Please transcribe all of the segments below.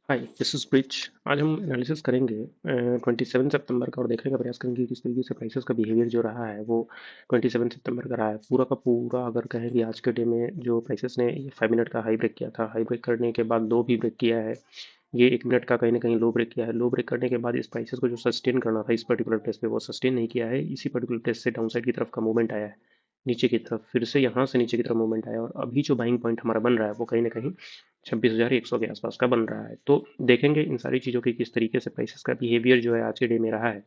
Hi, this is bridge. आज हम analysis करेंगे 27 सितंबर का और देखने का प्रयास करेंगे कि किस तरीके से प्राइसेस का बिहेवियर जो रहा है वो 27 सितंबर का रहा है। पूरा का पूरा अगर कहें कि आज के डे में जो प्राइसेस ने 5 मिनट का हाई ब्रेक किया था, हाई ब्रेक करने के बाद लो भी ब्रेक किया है। ये 1 मिनट का कहीं ना कहीं लो ब्रेक किया है। लो ब्रेक करने के बाद इस प्राइसेस को जो सस्टेन करना था इस पर्टिकुलर प्लेस पे वो सस्टेन नहीं किया है। इसी पर्टिकुलर प्लेस से डाउन साइड की तरफ का मूवमेंट आया है, नीचे की तरफ फिर से यहाँ से नीचे की तरफ मूवमेंट आया और अभी जो बाइंग पॉइंट हमारा बन रहा है वो कहीं ना कहीं 26,100 के आसपास का बन रहा है। तो देखेंगे इन सारी चीज़ों की किस तरीके से प्राइसेस का बिहेवियर जो है आज के डे में रहा है,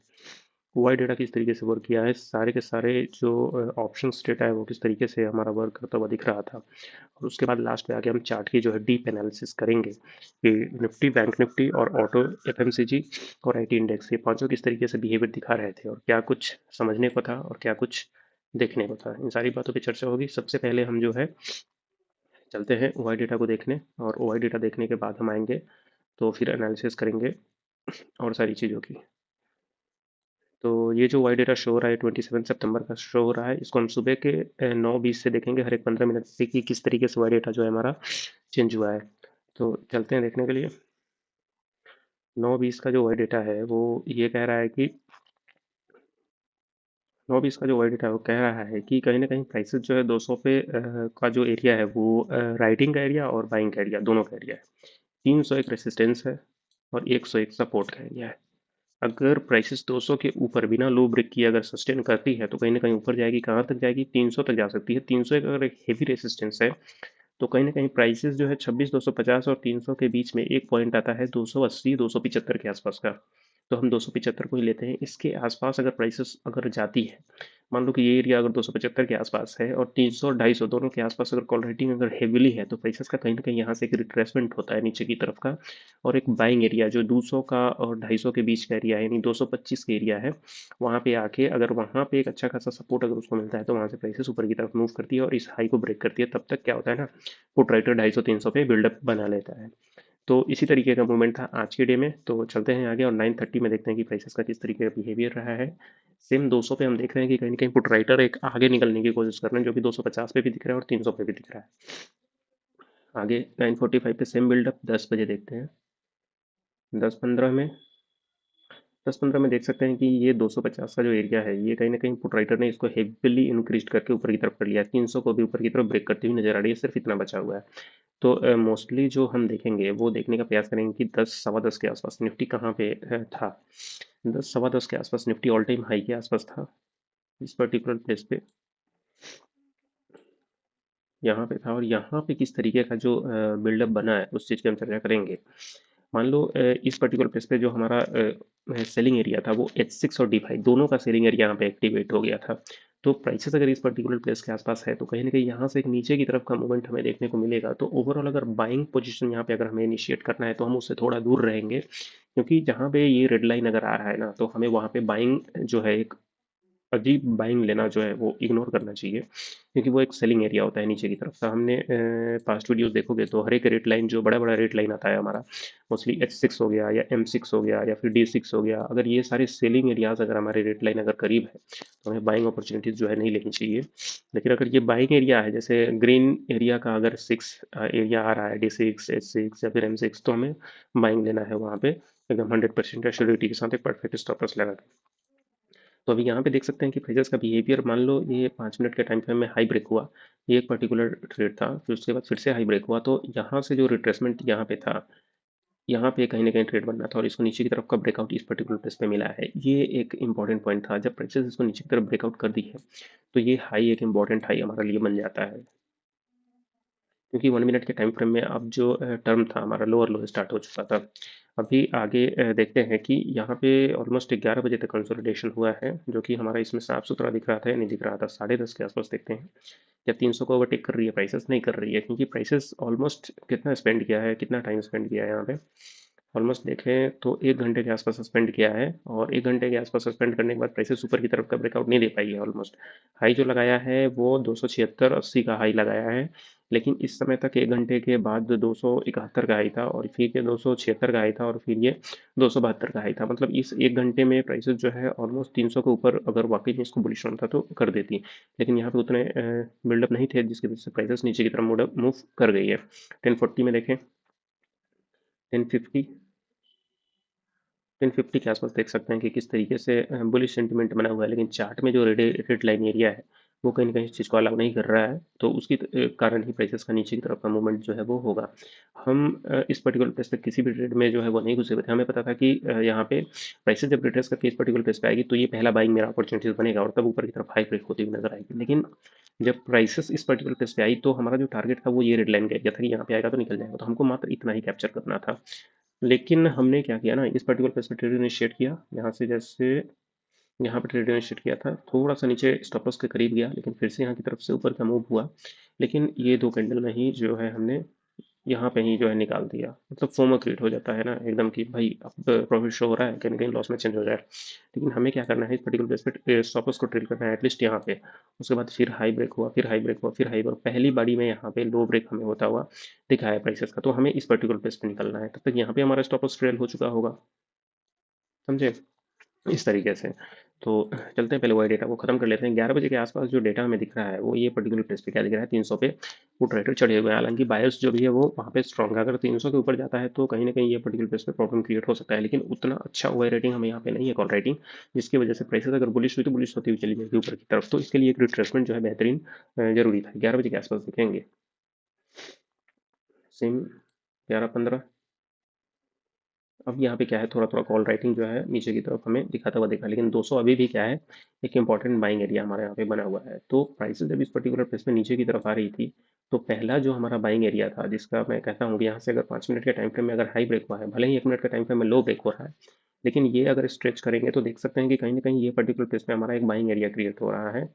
वाई डेटा किस तरीके से वर्क किया है, सारे के सारे जो ऑप्शंस डेटा है वो किस तरीके से हमारा वर्क करता हुआ दिख रहा था। और उसके बाद लास्ट पे आके हम चार्ट की जो है डीप एनालिसिस करेंगे कि निफ्टी, बैंक निफ्टी और ऑटो, एफएमसीजी और आईटी इंडेक्स, ये पांचों किस तरीके से बिहेवियर दिखा रहे थे और क्या कुछ समझने को था और क्या कुछ देखने को था। इन सारी बातों पे चर्चा होगी। सबसे पहले हम जो है चलते हैं ओआई डेटा को देखने, और ओआई डेटा देखने के बाद हम आएंगे तो फिर एनालिसिस करेंगे और सारी चीज़ों की। तो ये जो वाई डेटा शो हो रहा है 27 सितंबर का शो हो रहा है, इसको हम सुबह के 9:20 से देखेंगे, हर एक 15 मिनट पे कि किस तरीके से वाई डेटा जो है हमारा चेंज हुआ है। तो चलते हैं देखने के लिए। 9:20 का जो वाई डेटा है वो ये कह रहा है कि 9:20 का जो वाई डेटा है वो कह रहा है कि कहीं ना कहीं प्राइसेस जो है 200 पे का जो एरिया है वो राइटिंग का एरिया और बाइंग का एरिया दोनों का एरिया है। 300 एक रेसिस्टेंस है और 101 सपोर्ट का एरिया है। अगर प्राइसेस 200 के ऊपर बिना लो ब्रेक किए अगर सस्टेन करती है तो कहीं ना कहीं ऊपर जाएगी। कहाँ तक जाएगी? 300 तक जा सकती है। 300 एक अगर एक हेवी रेसिस्टेंस है तो कहीं ना कहीं प्राइसेस जो है 26,250 और 300 के बीच में एक पॉइंट आता है 280 275 के आसपास का। तो हम 275 को ही लेते हैं। इसके आसपास अगर प्राइसेस अगर जाती है, मान लो कि ये एरिया अगर 275 के आसपास है और 300 और 250 दोनों के आसपास अगर कॉल रेटिंग अगर हेविली है तो प्राइसेस का कहीं ना कहीं यहाँ से एक रिट्रेसमेंट होता है नीचे की तरफ का। और एक बाइंग एरिया जो 200 का और 250 के बीच का एरिया है, यानी 225 का एरिया है, वहाँ पे आके अगर वहाँ पे एक अच्छा खासा सपोर्ट अगर उसको मिलता है तो वहाँ से प्राइसेस ऊपर की तरफ मूव करती है और इस हाई को ब्रेक करती है। तब तक क्या होता है ना, पुट राइटर 250-300 पे बिल्डअप बना लेता है। तो इसी तरीके का मूवमेंट था आज के डे में। तो चलते हैं आगे और 9:30 में देखते हैं कि प्राइसेस का किस तरीके का बिहेवियर रहा है। सेम 200 पे हम देख रहे हैं कि कहीं ना कहीं पुट राइटर एक आगे निकलने की कोशिश कर रहे हैं, जो कि 250 पे भी दिख रहा है और 300 पे भी दिख रहा है। आगे 9:45 पे सेम बिल्डअप 10 बजे देखते हैं। 10:15 में 10:15 में देख सकते हैं कि ये 250 का जो एरिया है ये कहीं ना कहीं पुट राइटर ने इसको हेवीली इंक्रीज करके ऊपर की तरफ कर लिया है। 300 को भी ऊपर की तरफ ब्रेक करती हुई नजर आ रही है, सिर्फ इतना बचा हुआ है। तो मोस्टली जो हम देखेंगे वो देखने का प्रयास करेंगे कि 10 सवा 10 के आसपास निफ्टी कहाँ पे था। 10 सवा 10 के आसपास निफ्टी ऑल टाइम हाई के आसपास था, इस पर्टिकुलर प्लेस पे यहाँ पे था। और यहाँ पे किस तरीके का जो बिल्डअप बना है उस चीज़ की हम चर्चा करेंगे। मान लो इस पर्टिकुलर प्लेस पे जो हमारा सेलिंग एरिया था वो H6 और D5 दोनों का सेलिंग एरिया यहाँ पे एक्टिवेट हो गया था। तो प्राइसेस अगर इस पर्टिकुलर प्लेस के आसपास है तो कहीं ना कहीं यहाँ से एक नीचे की तरफ का मूवमेंट हमें देखने को मिलेगा। तो ओवरऑल अगर बाइंग पोजीशन यहाँ पे अगर हमें इनिशिएट करना है तो हम उससे थोड़ा दूर रहेंगे, क्योंकि जहाँ पे ये रेड लाइन अगर आ रहा है ना तो हमें वहाँ पे बाइंग जो है एक अजीब बाइंग लेना जो है वो इग्नोर करना चाहिए, क्योंकि वो एक सेलिंग एरिया होता है नीचे की तरफ का। हमने पास्ट वीडियोस देखोगे तो हर एक रेट लाइन जो बड़ा बड़ा रेट लाइन आता है हमारा, मोस्टली H6 हो गया या M6 हो गया या फिर D6 हो गया, अगर ये सारे सेलिंग एरियाज अगर हमारे रेट लाइन अगर करीब है तो हमें बाइंग अपॉर्चुनिटीज जो है नहीं लेनी चाहिए। लेकिन अगर ये बाइंग एरिया है, जैसे ग्रीन एरिया का अगर 6 एरिया आ रहा है, D6 H6 या फिर M6, तो हमें बाइंग लेना है वहाँ पे एकदम 100% एश्योरिटी के साथ एक परफेक्ट स्टॉप लॉस लगा के। तो अभी यहाँ पे देख सकते हैं कि फ्रेजर्स का बिहेवियर, मान लो ये 5 मिनट के टाइम फ्रेम में हाई ब्रेक हुआ, ये एक पर्टिकुलर ट्रेड था, फिर उसके बाद फिर से हाई ब्रेक हुआ, तो यहाँ से जो रिट्रेसमेंट यहाँ पे था, यहाँ पे कहीं ना कहीं ट्रेड बनना था और इसको नीचे की तरफ का ब्रेकआउट इस पर्टिकुलर प्लेस पे मिला है। ये एक इंपॉर्टेंट पॉइंट था। जब प्राइसेस इसको नीचे की तरफ ब्रेकआउट कर दी है तो ये हाई एक इंपॉर्टेंट हाई हमारे लिए बन जाता है, क्योंकि 1 मिनट के टाइम फ्रेम में अब जो टर्म था हमारा लोअर लो स्टार्ट हो चुका था। अभी आगे देखते हैं कि यहाँ पे ऑलमोस्ट 11 बजे तक कंसोलिडेशन हुआ है, जो कि हमारा इसमें साफ सुथरा दिख रहा था या नहीं दिख रहा था। 10:30 के आसपास देखते हैं क्या 300 को ओवरटेक कर रही है प्राइसेस? नहीं कर रही है, क्योंकि प्राइसेस ऑलमोस्ट कितना स्पेंड किया है, कितना टाइम स्पेंड किया है यहाँ पे, ऑलमोस्ट देखें तो 1 घंटे के आसपास सस्पेंड किया है। और 1 घंटे के आसपास सस्पेंड करने के बाद प्राइसेस ऊपर की तरफ का ब्रेकआउट नहीं दे पाई है। ऑलमोस्ट हाई जो लगाया है वो 276.80 का हाई लगाया है, लेकिन इस समय तक 1 घंटे के बाद 271 का हाई था और फिर ये 276 का हाई था और फिर ये 272 का हाई था। मतलब इस 1 घंटे में प्राइसेस जो है ऑलमोस्ट 300 के ऊपर अगर वाकई में इसको बुलिश होना था तो कर देती, लेकिन यहाँ पे उतने बिल्डअप नहीं थे जिसकी वजह से प्राइसेस नीचे की तरफ मूव कर गई है। 1040 में देखें 1050 1050 के आसपास देख सकते हैं कि किस तरीके से बुलिश सेंटिमेंट बना हुआ है, लेकिन चार्ट में जो रेड लाइन एरिया है वो कहीं ना कहीं इस चीज़ को अलाउ नहीं कर रहा है, तो उसकी कारण ही प्राइसेस का नीचे की तरफ का मूवमेंट जो है वो होगा। हम इस पर्टिकुलर प्लेस पे किसी भी ट्रेड में जो है वो नहीं घुसे हुए थे। हमें पता था कि यहाँ पे प्राइसेस जब रिट्रेस करके इस पर्टिकुलर प्लेस पे आएगी तो ये पहला बाइंग मेरा अपॉर्चुनिटीज बनेगा और तब ऊपर की तरफ हाई ब्रेक होती हुई नजर आएगी। लेकिन जब प्राइसेस इस पर्टिकुलर प्लेस पे आई तो हमारा जो टारगेट था वो ये रेड लाइन का एरिया था कि यहाँ पे आएगा तो निकल जाएगा, तो हमको मात्र इतना ही कैप्चर करना था। लेकिन हमने क्या किया ना, इस पर्टिकुलर प्लेस पे ट्रेड इनिशिएट किया, यहाँ से जैसे यहाँ पे ट्रेड इनिशिएट किया था, थोड़ा सा नीचे स्टॉप लॉस के करीब गया, लेकिन फिर से यहाँ की तरफ से ऊपर का मूव हुआ। लेकिन ये दो कैंडल में ही जो है हमने यहाँ पे ही जो है निकाल दिया। मतलब फोमो क्रिएट हो जाता है ना एकदम कि भाई अब प्रॉफिट शो हो रहा है, कहीं ना कहीं लॉस में चेंज हो जाए। लेकिन हमें क्या करना है, इस पर्टिकुलर प्लेस पे स्टॉप लॉस को ट्रेड करना है एटलीस्ट यहाँ पे। उसके बाद फिर हाई ब्रेक हुआ, फिर हाई ब्रेक हुआ, फिर हाई ब्रेक, पहली बारी में यहाँ पे लो ब्रेक हमें होता हुआ दिखा है प्राइसेस का, तो हमें इस पर्टिकुलर प्लेस पे निकलना है। तब तक यहाँ पे हमारा स्टॉप लॉस ट्रेल हो चुका होगा, समझे, इस तरीके से। तो चलते हैं, पहले वही डेटा को खत्म कर लेते हैं। 11 बजे के आसपास जो डेटा हमें दिख रहा है वो ये पर्टिकुलर प्लेस पे क्या दिख रहा है, 300 पे पुट राइटर चढ़े हुए हैं। हालांकि बायस जो भी है वो वहाँ पे स्ट्रॉन्ग है, अगर 300 के ऊपर जाता है तो कहीं ना कहीं ये पर्टिकुलर प्लेस पे प्रॉब्लम क्रिएट हो सकता है, लेकिन उतना अच्छा ओवर रेटिंग हमें यहाँ पे नहीं है, कॉल राइटिंग, जिसकी वजह से प्राइसेस अगर बुलिश हुई तो बुलिश होती हुई चली जाएगी ऊपर की तरफ, तो इसके लिए एक रिट्रेसमेंट जो है बेहतरीन जरूरी था। 11 बजे के आसपास देखेंगे सेम 11:15। अब यहाँ पे क्या है, थोड़ा थोड़ा कॉल राइटिंग जो है नीचे की तरफ हमें दिखाता हुआ देखा, लेकिन 200 अभी भी क्या है, एक इंपॉर्टेंट बाइंग एरिया हमारे यहाँ पे बना हुआ है। तो प्राइसेस जब इस पर्टिकुलर प्लेस पे नीचे की तरफ आ रही थी तो पहला जो हमारा बाइंग एरिया था, जिसका मैं कहता हूँ कि यहाँ से अगर 5 मिनट के टाइम फ्रेम में अगर हाई ब्रेक हुआ है, भले ही 1 मिनट का टाइम फ्रेम में लो ब्रेक हो रहा है, लेकिन ये अगर स्ट्रेच करेंगे तो देख सकते हैं कि कहीं ना कहीं ये पर्टिकुलर प्लेस पे हमारा एक बाइंग एरिया क्रिएट हो रहा है।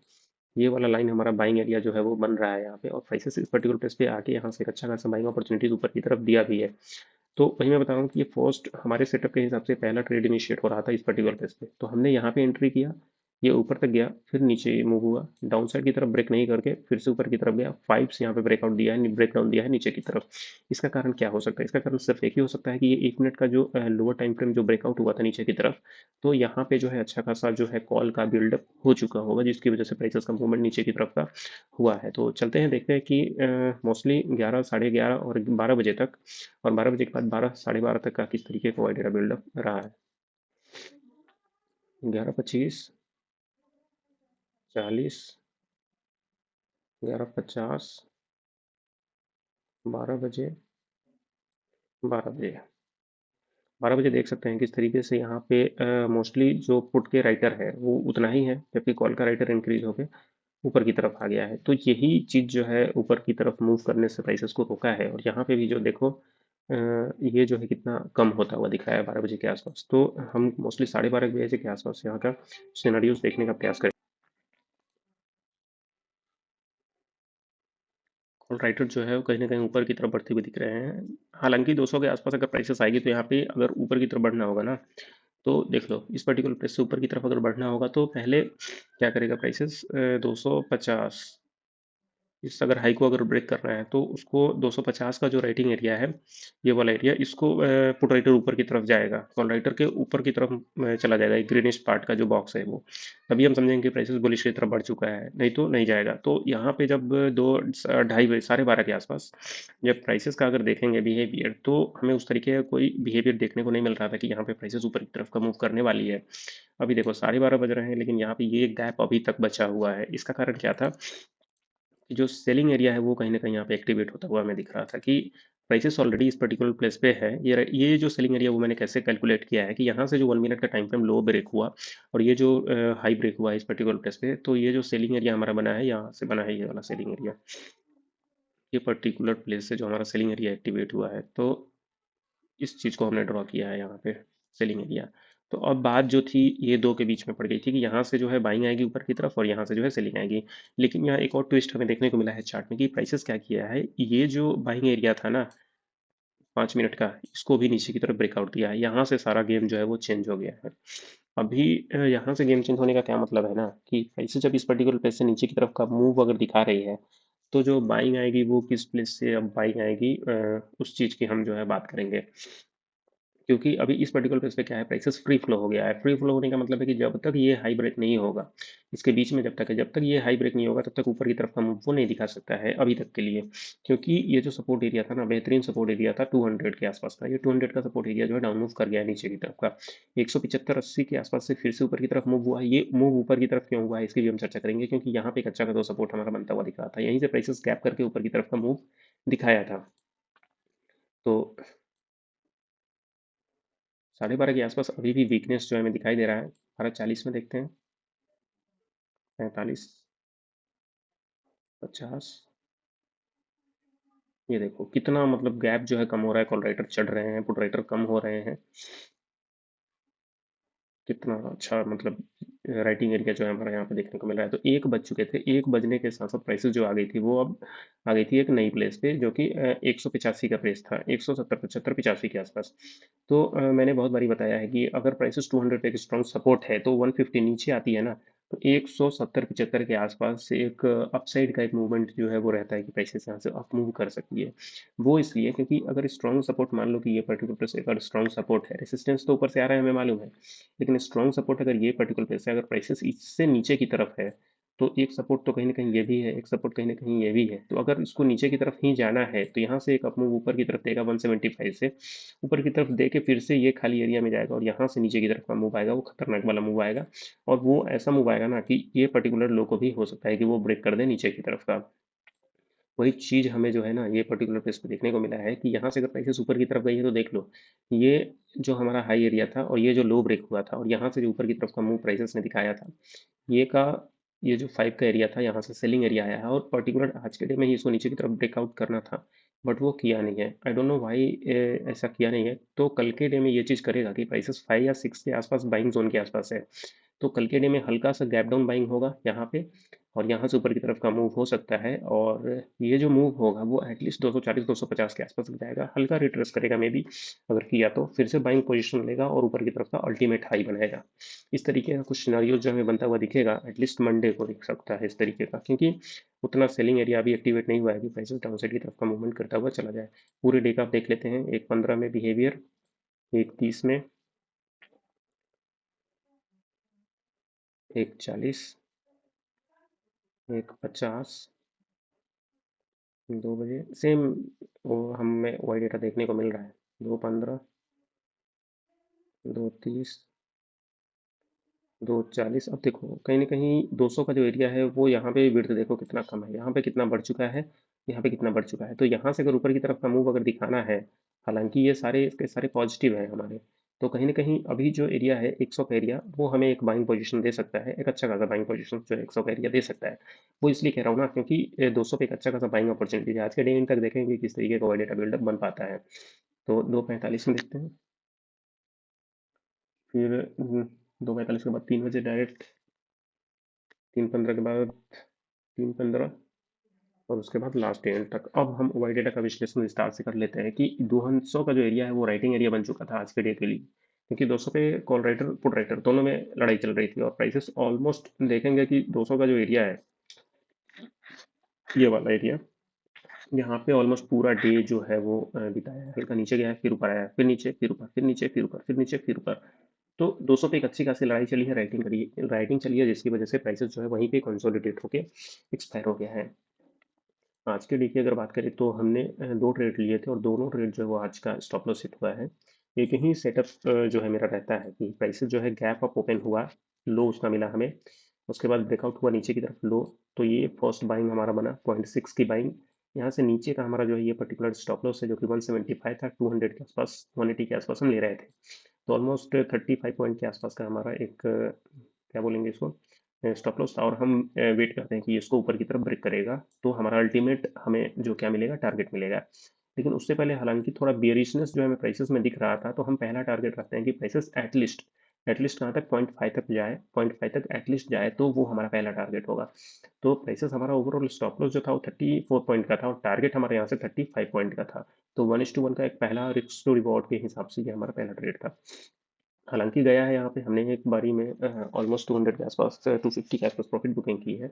ये वाला लाइन हमारा बाइंग एरिया जो है वो बन रहा है यहाँ पे, और प्राइसेस इस पर्टिकुलर प्लेस पे आके यहाँ से एक अच्छा खासा बाइंग अपॉर्चुनिटीज ऊपर की तरफ दिया भी है। तो वही मैं बता रहा हूँ कि ये फर्स्ट हमारे सेटअप के हिसाब से पहला ट्रेड इनिशिएट हो रहा था इस पर्टिकुलर प्लेस पे, तो हमने यहाँ पे एंट्री किया, ये ऊपर तक गया, फिर नीचे मूव हुआ, डाउन साइड की तरफ ब्रेक नहीं करके फिर से ऊपर की तरफ गया, 5 से यहाँ पे ब्रेकआउट दिया है, ब्रेक डाउन दिया है नीचे की तरफ। इसका कारण क्या हो सकता है, इसका कारण सिर्फ एक ही हो सकता है कि ये 1 मिनट का जो लोअर टाइम फ्रेम जो ब्रेकआउट हुआ था नीचे की तरफ, तो यहाँ पे जो है अच्छा खासा जो है कॉल का बिल्डअप हो चुका होगा, जिसकी वजह से प्राइसेस का मूवमेंट नीचे की तरफ का हुआ है। तो चलते हैं, देखते हैं कि मोस्टली 11, 11:30 और 12 बजे तक, और 12 बजे के बाद 12, 12:30 तक का किस तरीके का डेटा बिल्डअप रहा है। 11:25, 40, 11:50, 12 बजे, 12 बजे, 12 बजे देख सकते हैं किस तरीके से यहाँ पे मोस्टली जो पुट के राइटर है वो उतना ही है, जबकि कॉल का राइटर इंक्रीज होकर ऊपर की तरफ आ गया है। तो यही चीज़ जो है ऊपर की तरफ मूव करने से प्राइसेस को रोका है, और यहाँ पे भी जो देखो ये जो है कितना कम होता हुआ दिख रहा है 12 बजे के आसपास। तो हम मोस्टली 12:30 बजे के आसपास यहाँ का सिनेरियोस देखने का प्रयास करें। कॉल राइटर जो है वो कहीं ना कहीं ऊपर की तरफ बढ़ते हुए दिख रहे हैं। हालांकि 200 के आसपास अगर प्राइसेस आएगी तो यहाँ पे अगर ऊपर की तरफ बढ़ना होगा ना, तो देख लो इस पर्टिकुलर प्लेस से ऊपर की तरफ अगर बढ़ना होगा तो पहले क्या करेगा प्राइसेस, 250, इस अगर हाई को अगर ब्रेक करना है तो उसको 250 का जो राइटिंग एरिया है, ये वाला एरिया, इसको पुट राइटर ऊपर की तरफ जाएगा, कॉल राइटर के ऊपर की तरफ चला जाएगा, एक ग्रीनिश पार्ट का जो बॉक्स है वो, तभी हम समझेंगे कि प्राइसेस बुलिश की तरफ बढ़ चुका है, नहीं तो नहीं जाएगा। तो यहाँ पे जब 2, 2:30 बजे, 12:30 के आसपास जब प्राइसेस का अगर देखेंगे बिहेवियर, तो हमें उस तरीके का कोई बिहेवियर देखने को नहीं मिल रहा था कि यहाँ पे प्राइसेस ऊपर की तरफ का मूव करने वाली है। अभी देखो 12:30 बज रहे हैं, लेकिन यहाँ पे ये गैप अभी तक बचा हुआ है। इसका कारण क्या था कि जो सेलिंग एरिया है वो कहीं न कहीं यहाँ पे एक्टिवेट होता हुआ हमें दिख रहा था कि प्राइसेस ऑलरेडी इस पर्टिकुलर प्लेस पे है। ये जो सेलिंग एरिया वो मैंने कैसे कैलकुलेट किया है कि यहाँ से जो 1 मिनट का टाइम फ्रेम लो ब्रेक हुआ और ये जो हाई ब्रेक हुआ है इस पर्टिकुलर प्लेस पे, तो ये जो सेलिंग एरिया हमारा बना है, यहाँ से बना है ये वाला सेलिंग एरिया। ये पर्टिकुलर प्लेस से जो हमारा सेलिंग एरिया एक्टिवेट हुआ है, तो इस चीज़ को हमने ड्रॉ किया है यहाँ पे, सेलिंग एरिया। तो अब बात जो थी ये दो के बीच में पड़ गई थी कि यहाँ से जो है बाइंग आएगी ऊपर की तरफ और यहाँ से जो है सेलिंग आएगी। लेकिन यहाँ एक और ट्विस्ट हमें देखने को मिला है चार्ट में कि प्राइसेस क्या किया है, ये जो बाइंग एरिया था ना 5 मिनट का, इसको भी नीचे की तरफ ब्रेकआउट दिया है। यहाँ से सारा गेम जो है वो चेंज हो गया है। अभी यहाँ से गेम चेंज होने का क्या मतलब है ना, कि प्राइसेस जब इस पर्टिकुलर प्लेस से नीचे की तरफ का मूव अगर दिखा रही है, तो जो बाइंग आएगी वो किस प्लेस से अब बाइंग आएगी, उस चीज़ की हम जो है बात करेंगे। क्योंकि अभी इस पर्टिकुलर प्लेस पे क्या है, प्राइसेस फ्री फ्लो हो गया है। फ्री फ्लो होने का मतलब है कि जब तक ये हाई ब्रेक नहीं होगा, इसके बीच में जब तक है, जब तक ये हाई ब्रेक नहीं होगा तब तक ऊपर की तरफ का मूव वो नहीं दिखा सकता है अभी तक के लिए। क्योंकि ये जो सपोर्ट एरिया था ना, बेहतरीन सपोर्ट एरिया था, 200 के आसपास था। ये 200 का सपोर्ट एरिया जो है डाउन मूव कर गया है नीचे की तरफ का। 175-80 के आसपास से फिर से ऊपर की तरफ मूव हुआ है। ये मूव ऊपर की तरफ क्यों हुआ है इसकी भी हम चर्चा करेंगे, क्योंकि यहाँ पे एक अच्छा खासा सपोर्ट हमारा बनता हुआ दिख रहा था। यहीं से प्राइसेस गैप करके ऊपर की तरफ का मूव दिखाया था। तो 12:30 के आसपास अभी भी वीकनेस जो है हमें दिखाई दे रहा है। 12:40 में देखते हैं। 45, 50, ये देखो कितना मतलब गैप जो है कम हो रहा है। कॉल राइटर चढ़ रहे हैं, पुट राइटर कम हो रहे हैं। कितना अच्छा मतलब राइटिंग एरिया जो है हमारा यहाँ पे देखने को मिल रहा है। तो 1 बज चुके थे। 1 बजने के साथ साथ प्राइसेस जो आ गई थी वो अब आ गई थी एक नई प्लेस पे, जो कि 185 का प्रेस था, 170, 75, 85 के आसपास। तो मैंने बहुत बारी बताया है कि अगर प्राइसेस 200 पे एक स्ट्रॉन्ग सपोर्ट है तो 150 नीचे आती है ना, तो 170, 75 के आसपास से एक अपसाइड का एक मूवमेंट जो है वो रहता है कि प्राइसेस यहाँ से अप मूव कर सकती है। वो इसलिए क्योंकि अगर स्ट्रॉन्ग सपोर्ट, मान लो कि ये पर्टिकुलर प्लेस अगर स्ट्रॉन्ग सपोर्ट है, रेसिस्टेंस तो ऊपर से आ रहा है हमें मालूम है, लेकिन स्ट्रॉन्ग सपोर्ट अगर ये पर्टिकुलर प्लेस है, अगर प्राइसेस इससे नीचे की तरफ है, तो एक सपोर्ट तो कहीं ना कहीं ये भी है, एक सपोर्ट कहीं ना कहीं ये भी है। तो अगर इसको नीचे की तरफ ही जाना है तो यहाँ से एक अप मूव ऊपर की तरफ देगा 175 से, ऊपर की तरफ दे के फिर से ये खाली एरिया में जाएगा और यहाँ से नीचे की तरफ का मूव आएगा, वो खतरनाक वाला मूव आएगा। और वो ऐसा मूव आएगा ना कि ये पर्टिकुलर लो को भी हो सकता है कि वो ब्रेक कर दे नीचे की तरफ का। वही चीज़ हमें जो है ना ये पर्टिकुलर प्लेस पे देखने को मिला है कि यहाँ से अगर प्राइसेस ऊपर की तरफ गई है तो देख लो, ये जो हमारा हाई एरिया था और ये जो लो ब्रेक हुआ था और यहाँ से जो ऊपर की तरफ का मूव प्राइसेस ने दिखाया था, ये का ये जो 5 का एरिया था यहाँ से सेलिंग एरिया आया है और पर्टिकुलर आज के डे में ही इसको नीचे की तरफ ब्रेकआउट करना था, बट वो किया नहीं है। आई डोंट नो व्हाई ऐसा किया नहीं है। तो कल के डे में ये चीज़ करेगा कि प्राइसेस 5 या 6 के आसपास बाइंग जोन के आसपास है, तो कल के डे में हल्का सा गैप डाउन बाइंग होगा यहाँ पे और यहाँ से ऊपर की तरफ का मूव हो सकता है। और ये जो मूव होगा वो एटलीस्ट 240-250 के आसपास जाएगा, हल्का रिट्रेस करेगा मे बी। अगर किया तो फिर से बाइंग पोजीशन लेगा और ऊपर की तरफ का अल्टीमेट हाई बनाएगा। इस तरीके का कुछ सिनारियो जो हमें बनता हुआ दिखेगा, एटलीस्ट मंडे को दिख सकता है इस तरीके का, क्योंकि उतना सेलिंग एरिया अभी एक्टिवेट नहीं हुआ है कि प्राइसेस डाउन साइड की तरफ का मूवमेंट करता हुआ चला जाए। पूरे डे का आप देख लेते हैं। एक 15 में बिहेवियर, एक 30 में, एक 40, एक 50, 2 बजे सेम वो हमें वाई डेटा देखने को मिल रहा है। 2:15, 2:30, 2:40। अब देखो कहीं ना कहीं 200 का जो एरिया है वो यहाँ पे विड्थ देखो कितना कम है, यहाँ पे कितना बढ़ चुका है, यहाँ पे कितना बढ़ चुका है। तो यहाँ से अगर ऊपर की तरफ का मूव अगर दिखाना है, हालांकि ये सारे के सारे पॉजिटिव हैं हमारे, तो कहीं ना कहीं अभी जो एरिया है 100 का एरिया वो हमें एक बाइंग पोजीशन दे सकता है, एक अच्छा खासा बाइंग पोजीशन जो 100 का एरिया दे सकता है। वो इसलिए कह रहा हूँ ना क्योंकि 200 पे एक अच्छा खासा बाइंग अपॉर्चुनिटी है। आज के डे इन तक देखेंगे किस तरीके का डेटा बिल्डअप बन पाता है। तो 2:45 में देखते हैं। फिर 2:45 के बाद 3 बजे डायरेक्ट, 3:15 के बाद 3:15 और उसके बाद लास्ट एंड तक। अब हम वाई डेटा का विश्लेषण विस्तार से कर लेते हैं कि 200 का जो एरिया है वो राइटिंग एरिया बन चुका था आज के डे के लिए, क्योंकि 200 पे कॉल राइटर पुट राइटर दोनों में लड़ाई चल रही थी और प्राइसेस ऑलमोस्ट देखेंगे कि 200 का जो एरिया है, ये वाला एरिया, यहाँ पे ऑलमोस्ट पूरा डे जो है वो बिताया है। हल्का नीचे गया है, फिर ऊपर आया, फिर नीचे, फिर ऊपर, फिर नीचे, फिर ऊपर, फिर नीचे, फिर ऊपर। तो 200 पे एक अच्छी खासी लड़ाई चली है, राइटिंग चली है, जिसकी वजह से प्राइसेस जो है वहीं पे कंसोलिडेट होके एक्सपायर हो गया है। आज के डे की अगर बात करें तो हमने 2 ट्रेड लिए थे और दोनों ट्रेड जो है वो आज का स्टॉप लॉस हिट हुआ है। एक ही सेटअप जो है मेरा रहता है कि प्राइसेस जो है गैप अप ओपन हुआ, लो उसका मिला हमें, उसके बाद ब्रेकआउट हुआ नीचे की तरफ लो, तो ये फर्स्ट बाइंग हमारा बना 0.6 की बाइंग। यहाँ से नीचे का हमारा जो है ये पर्टिकुलर स्टॉप लॉस है जो कि 175 था, 200 के आसपास, 180 के आसपास हम ले रहे थे। तो ऑलमोस्ट 35 पॉइंट के आसपास का हमारा एक क्या बोलेंगे इसको, स्टॉप लॉस था। और हम वेट करते हैं कि इसको ऊपर की तरफ ब्रेक करेगा तो हमारा अल्टीमेट हमें जो क्या मिलेगा, टारगेट मिलेगा। लेकिन उससे पहले हालांकि थोड़ा बियरिशनेस जो हमें प्राइसेस में दिख रहा था, तो हम पहला टारगेट रखते हैं कि प्राइसेस एटलीस्ट कहाँ तक, 0.5 तक जाए, 0.5 तक एटलीस्ट जाए, तो वो हमारा पहला टारगेट होगा। तो प्राइसेस हमारा ओवरऑल स्टॉप लॉस जो था वो 34 पॉइंट का था और टारगेट हमारे यहाँ से 35 पॉइंट का था। तो 1:1 का एक पहला रिस्क टू रिवॉर्ड के हिसाब से ये हमारा पहला ट्रेड था। हालांकि गया है यहाँ पे हमने एक बारी में ऑलमोस्ट 200 के आसपास, 250 के आसपास प्रॉफिट बुकिंग की है।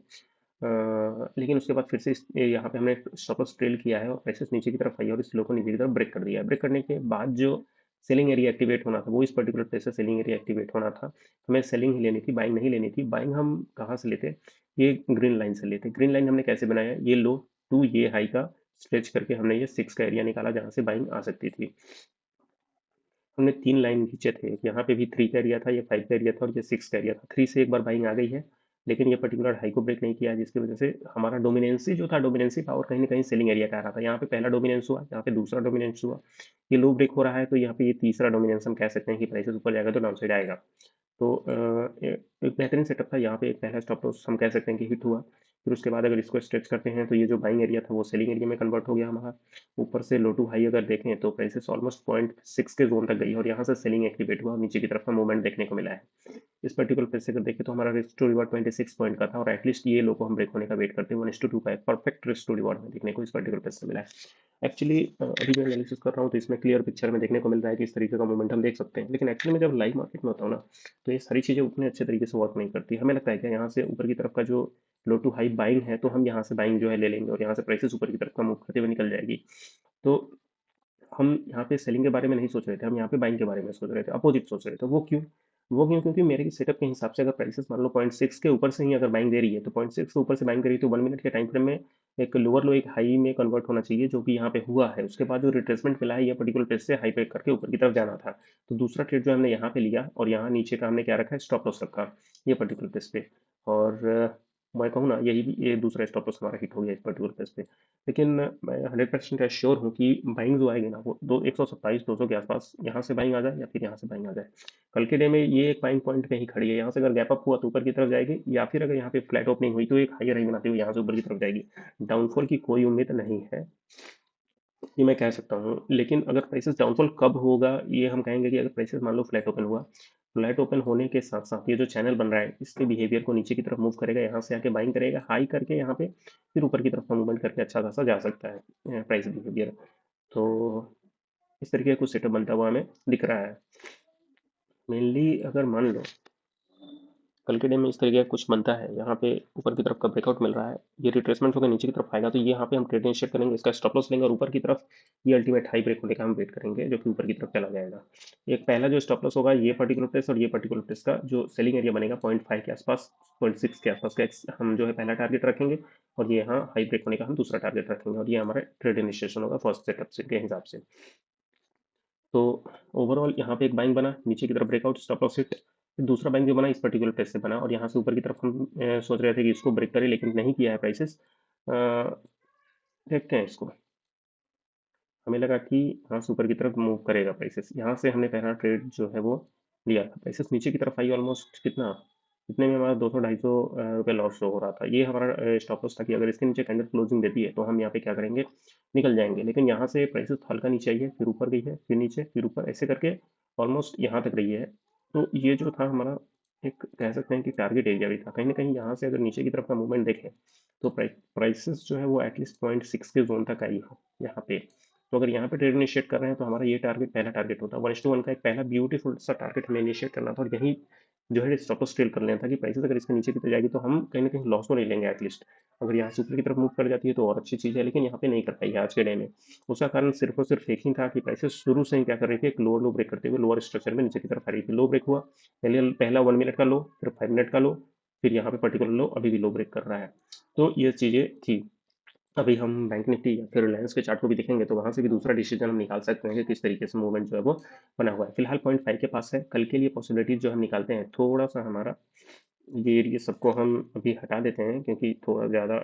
लेकिन उसके बाद फिर से यहाँ पे हमने स्टॉप लॉस ट्रेल किया है और प्राइसेस नीचे की तरफ आई और इस लो को नीचे की तरफ ब्रेक कर दिया है। ब्रेक करने के बाद जो सेलिंग एरिया एक्टिवेट होना था, वो इस पर्टिकुलर प्लेस से सेलिंग एरिया एक्टिवेट होना था। हमें सेलिंग ही लेनी थी, बाइंग नहीं लेनी थी। बाइंग हम कहाँ से लेते? ये ग्रीन लाइन से लेते। ग्रीन लाइन हमने कैसे बनाया? ये लो टू ये हाई का स्ट्रेच करके हमने ये 6 का एरिया निकाला जहाँ से बाइंग आ सकती थी। हमने 3 लाइन खींचे थे, यहाँ पे भी 3 का एरिया था, ये 5 का एरिया था और ये 6 का एरिया था। 3 से एक बार बाइंग आ गई है, लेकिन ये पर्टिकुलर हाई को ब्रेक नहीं किया, जिसकी वजह से हमारा डोमिनेंसी जो था, डोमिनेंसी पावर कहीं ना कहीं सेलिंग एरिया का आ रहा था। यहाँ पे पहला डोमिनेंस हुआ, यहाँ पे दूसरा डोमिनेंस हुआ, ये लो ब्रेक हो रहा है, तो यहाँ पे ये तीसरा डोमिनेंस हम कह सकते हैं कि प्राइसेस ऊपर जाएगा तो डाउन साइड आएगा। तो एक बेहतरीन सेटअप था। यहाँ पे एक पहला स्टॉप लॉस हम कह सकते हैं कि हिट हुआ। फिर उसके बाद अगर इसको स्ट्रेच करते हैं तो ये जो बाइंग एरिया था वो सेलिंग एरिया में कन्वर्ट हो गया हमारा। ऊपर से लो टू हाई अगर देखें तो प्राइसेस ऑलमोस्ट 0.6 के जोन तक गई और यहाँ से सेलिंग एक्टिवेट हुआ, नीचे की तरफ का मूवमेंट देखने को मिला है। इस पर्टिकुलर प्लेस से अगर देखें तो हमारा रिस्क टू रिवॉर्ड 26 पॉइंट का था और एटलीस्ट ये लो को हम ब्रेक होने का वेट करते हैं। 1:2 का एक परफेक्ट रिस्क टू रिवॉर्ड में देखने को इस पर्टिकुलर प्लेस से मिला है। एक्चुअली अभी मैं एनालिसिस कर रहा हूँ तो इसमें क्लियर पिक्चर में देखने को मिल रहा है कि इस तरीके का मोमेंट हम देख सकते हैं, लेकिन एक्चुअली में जब लाइव मार्केट में होता हूँ ना, तो ये सारी चीज़ें उतने अच्छे तरीके से वर्क नहीं करती। हमें लगता है कि यहाँ से ऊपर की तरफ का जो लो टू हाई बाइंग है, तो हम यहाँ से बाइंग जो है ले लेंगे और यहाँ से प्राइसेस ऊपर की तरफ का मूव करते हुए निकल जाएगी। तो हम यहाँ पे सेलिंग के बारे में नहीं सोच रहे थे, हम यहाँ पे बाइंग के बारे में सोच रहे थे, अपोजिट सोच रहे थे। वो क्यों? क्योंकि मेरे सेटअप के हिसाब से अगर प्राइसेस मान लो 0.6 के ऊपर से ही अगर बाइंग दे रही है, तो 0.6 के ऊपर से बाइंग करी तो 1 मिनट के टाइम फ्रेम में एक लोअर लो एक हाई में कन्वर्ट होना चाहिए, जो कि यहाँ पे हुआ है। उसके बाद जो रिट्रेसमेंट मिला है, ये पर्टिकुलर प्लेस से हाई ब्रेक करके ऊपर की तरफ जाना था। तो दूसरा ट्रेड जो हमने यहाँ पे लिया और यहाँ नीचे का हमने क्या रखा है, स्टॉप लॉस रखा ये पर्टिकुलर प्लेस पे। और मैं कहूँ ना, ये दूसरा स्टॉप लॉस हमारा हिट हो गया इस पर्टिकुलर प्लेस पे। लेकिन मैं 100% एश्योर हूँ कि बाइंग जो आएगी ना, वो 127 200 के आसपास यहाँ से बाइंग आ जाए या फिर यहाँ से बाइंग आ जाए। कल के डे में ये एक बाइंग पॉइंट पे ही खड़ी है, यहाँ से अगर गैप अप हुआ तो ऊपर की तरफ जाएगी, या फिर अगर यहाँ पे फ्लैट ओपनिंग हुई तो एक हायर हाई बनाती हुई यहाँ से ऊपर की तरफ जाएगी। डाउनफॉल की कोई उम्मीद नहीं है, ये मैं कह सकता हूँ। लेकिन अगर प्राइसेस डाउनफॉल कब होगा, ये हम कहेंगे कि अगर प्राइसेस मान लो फ्लैट ओपन हुआ, फ्लैट ओपन होने के साथ साथ ये जो चैनल बन रहा है, इसके बिहेवियर को नीचे की तरफ मूव करेगा, यहाँ से आके बाइंग करेगा हाई करके यहाँ पे, फिर ऊपर की तरफ का मूवमेंट करके अच्छा खासा जा सकता है प्राइस बिहेवियर। तो इस तरीके का कुछ सेटअप बनता हुआ हमें दिख रहा है। मेनली अगर मान लो कल के डे में इस तरीके का कुछ बनता है, यहाँ पे ऊपर की तरफ का ब्रेकआउट मिल रहा है, ये रिट्रेसमेंट होकर नीचे की तरफ आएगा, तो ये यहाँ पे हम ट्रेड इनिशिएट करेंगे, इसका स्टॉप लॉस लेंगे और ऊपर की तरफ ये अल्टीमेट हाई ब्रेक होने का हम वेट करेंगे, जो कि ऊपर की तरफ चला जाएगा। एक पहला जो स्टॉप लॉस होगा ये पर्टिकुलर प्लेस, और ये पर्टिकुलर प्लेस का जो सेलिंग एरिया बनेगा 0.5 के आसपास, 0.6 के आसपास का हम जो है पहला टारगेट रखेंगे, और ये यहाँ हाई ब्रेक होने का हम दूसरा टारगेट रखेंगे, और ये हमारा ट्रेड इनिशिएशन होगा फर्स्ट सेटअप के हिसाब से। तो ओवरऑल यहाँ पे एक बाइंग बना, नीचे की तरफ ब्रेकआउट, स्टॉप लॉस हिट। फिर दूसरा बाइंग जो बना इस पर्टिकुलर प्लेस से बना, और यहाँ से ऊपर की तरफ हम सोच रहे थे कि इसको ब्रेक करें, लेकिन नहीं किया है प्राइसेस। देखते हैं इसको। हमें लगा कि यहाँ से ऊपर की तरफ मूव करेगा प्राइसेस, यहाँ से हमने पहला ट्रेड जो है वो लिया था। प्राइसेस नीचे की तरफ आई, ऑलमोस्ट कितना, इतने में हमारा 200 250 रुपये लॉस शो हो रहा था। ये हमारा स्टॉप लॉस था कि अगर इसके नीचे कैंडल क्लोजिंग देती है तो हम यहाँ पे क्या करेंगे, निकल जाएंगे। लेकिन यहाँ से प्राइसेस हल्का नीचे आई है, फिर ऊपर गई है, फिर नीचे, फिर ऊपर, ऐसे करके ऑलमोस्ट यहाँ तक रही है। तो ये जो था हमारा, एक कह सकते हैं कि टारगेट एरिया भी था। कहीं ना कहीं यहाँ से अगर नीचे की तरफ का मूवमेंट देखें तो प्राइसेस जो है वो एटलीस्ट 0.6 के जोन तक आई हो यहाँ पे। तो अगर यहाँ पे ट्रेड इनिशिएट कर रहे हैं तो हमारा ये टारगेट पहला टारगेट होता है। 1:1 का एक पहला ब्यूटीफुल सा टारगेट हमें इनिशिएट करना था, और यही जो है स्टॉप लॉस ट्रेल कर लेना था कि प्राइसेस अगर इसके नीचे की तरफ जाएगी तो हम कहीं ना कहीं लॉस तो नहीं लेंगे एटलीस्ट। अगर यहाँ से ऊपर की तरफ मूव कर जाती है तो और अच्छी चीज़ है, लेकिन यहाँ पे नहीं कर पाई है आज के डे में। उसका कारण सिर्फ और सिर्फ एक ही था कि प्राइसेस शुरू से ही क्या कर रही थी, एक लोअर लो ब्रेक करते हुए लोअर स्ट्रक्चर में नीचे की तरफ आ रही थी। लो ब्रेक हुआ, पहले पहला 1 मिनट का लो, फिर 5 मिनट का लो, फिर यहाँ पे पर्टिकुलर लो अभी भी लो ब्रेक कर रहा है। तो ये चीज़ें थी। अभी हम बैंक निफ्टी या फिर रिलायंस के चार्ट को भी देखेंगे तो वहां से भी दूसरा डिसीजन हम निकाल सकते हैं कि किस तरीके से मूवमेंट जो है वो बना हुआ है। फिलहाल 0.5 के पास है, कल के लिए पॉसिबिलिटीज जो हम निकालते हैं थोड़ा सा हमारा, ये एरिया सबको हम अभी हटा देते हैं क्योंकि थोड़ा ज़्यादा,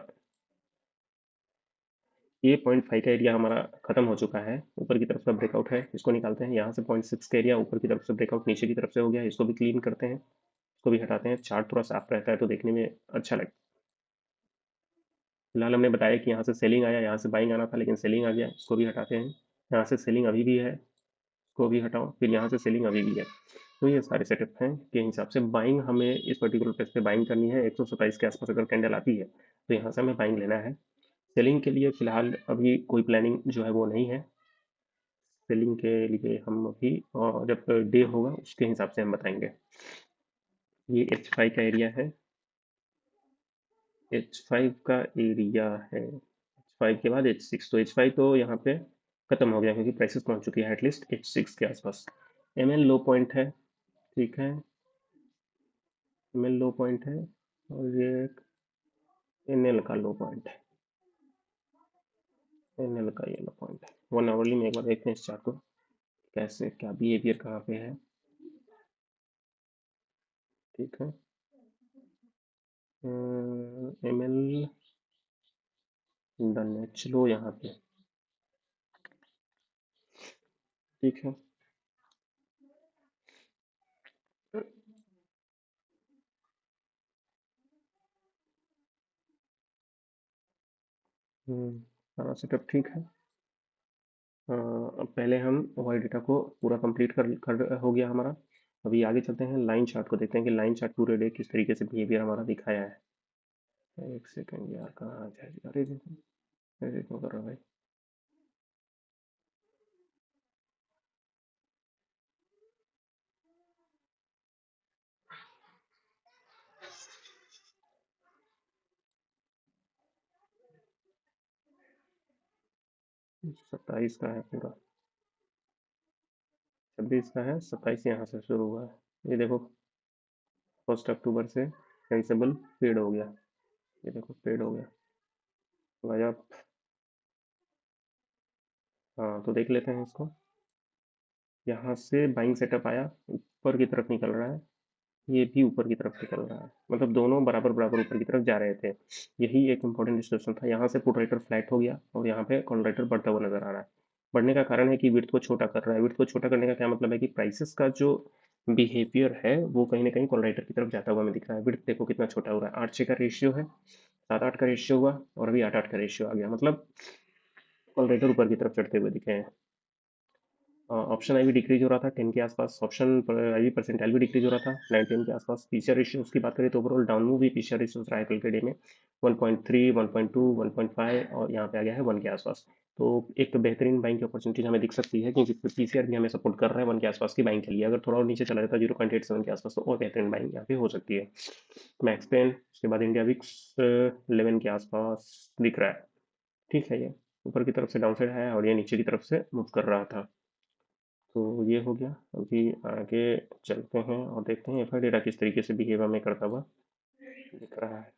ये 0.5 का एरिया हमारा खत्म हो चुका है। ऊपर की तरफ का ब्रेकआउट है, इसको निकालते हैं। यहाँ से 0.6 का एरिया ऊपर की तरफ से ब्रेकआउट नीचे की तरफ से हो गया, इसको भी क्लीन करते हैं, इसको भी हटाते हैं। चार्ट थोड़ा साफ रहता है तो देखने में अच्छा लगता है। फिलहाल हमने बताया कि यहाँ से सेलिंग आया, यहाँ से बाइंग आना था, लेकिन सेलिंग आ गया, इसको भी हटाते हैं। यहाँ से सेलिंग अभी भी है, इसको भी हटाओ, फिर यहाँ से सेलिंग अभी भी है। तो ये सारे सेटअप हैं के हिसाब से बाइंग हमें इस पर्टिकुलर प्लेस पे बाइंग करनी है। 127 के आसपास अगर कैंडल आती है तो यहाँ से हमें बाइंग लेना है। सेलिंग के लिए फिलहाल अभी कोई प्लानिंग जो है वो नहीं है। सेलिंग के लिए हम अभी जब डे होगा उसके हिसाब से हम बताएंगे। ये H5 का एरिया है, H5 का एरिया है, H5 के बाद H6। तो H5 तो यहाँ पे खत्म हो गया क्योंकि प्राइसेस पहुंच चुकी है एटलीस्ट H6 के आसपास। ML लो पॉइंट है, ठीक है, ML लो पॉइंट है, और ये NL का लो पॉइंट है, NL का ये लो पॉइंट है। 1 आवरली में एक बार देखते हैं इस चार्ट को, कैसे क्या बिहेवियर कहाँ पे है, ठीक है। ML डन है, चलो यहाँ पे, ठीक है। सारा सेटअप ठीक है। अब पहले हम वाई डेटा को पूरा कंप्लीट कर हो गया हमारा। अभी आगे चलते हैं, लाइन चार्ट को देखते हैं कि लाइन चार्ट पूरे डे किस तरीके से बिहेवियर हमारा दिखाया है। एक सेकंड यार, कहाँ आ जाएगी, अरे देखो, अरे क्यों कर रहा है भाई। 27 का है पूरा, 26 का है, 27 यहाँ से शुरू हुआ है। ये देखो 1 अक्टूबर से सेंसेबल पेड हो गया, ये देखो पेड हो गया गजब। हाँ तो देख लेते हैं इसको, यहाँ से बाइंग सेटअप आया, ऊपर की तरफ निकल रहा है, ये भी ऊपर की तरफ निकल रहा है, मतलब दोनों बराबर बराबर ऊपर की तरफ जा रहे थे। यही एक इंपॉर्टेंट डिस्कशन था। यहाँ से पुट राइटर फ्लैट हो गया और यहाँ पे कॉल राइटर बढ़ता हुआ नजर आ रहा है। बढ़ने का कारण है कि विड्थ को छोटा कर रहा है। विड्थ को छोटा करने का क्या मतलब है कि प्राइसेस का जो बिहेवियर है वो कहीं ना कहीं कॉल राइटर की तरफ जाता हुआ हमें दिख रहा है। विड्थ देखो कितना छोटा हो रहा है, 8:6 का रेशियो है, 7:8 का रेशियो हुआ, और अभी 8:8 का रेशियो आ गया, मतलब कॉल राइटर ऊपर की तरफ चढ़ते हुए दिखे हैं। ऑप्शन आई भी डिक्रीज हो रहा था 10 के आसपास, ऑप्शन आई भी परसेंटाइल भी डिक्रीज हो रहा था 9-10 के आसपास। पीसीआर रेशियोज की बात करें तो ओवरऑल डाउन मूव भी पीसीआर रेशियोज रहा है कल के डे में, 1.3, 1.2, 1.5, और यहाँ पे आ गया है 1 के आसपास। तो एक बेहतरीन बाइंग की अपॉर्चुनिटी हमें दिख सकती है, क्योंकि पीसीआर भी हमें सपोर्ट कर रहा है 1 के आसपास की बाइंग के लिए। अगर थोड़ा और नीचे चला जाता है 0.87 के आसपास तो और बेहतरीन बाइंग यहाँ पे हो सकती है। मैक्स पेन, उसके बाद इंडिया विक्स 11 के आसपास दिख रहा है, ठीक है। ये ऊपर की तरफ से डाउन साइड है और ये नीचे की तरफ से मूव कर रहा था। तो ये हो गया। अभी आगे चलते हैं और देखते हैं एफआई डेटा किस तरीके से बिहेव हमें करता हुआ दिख रहा है।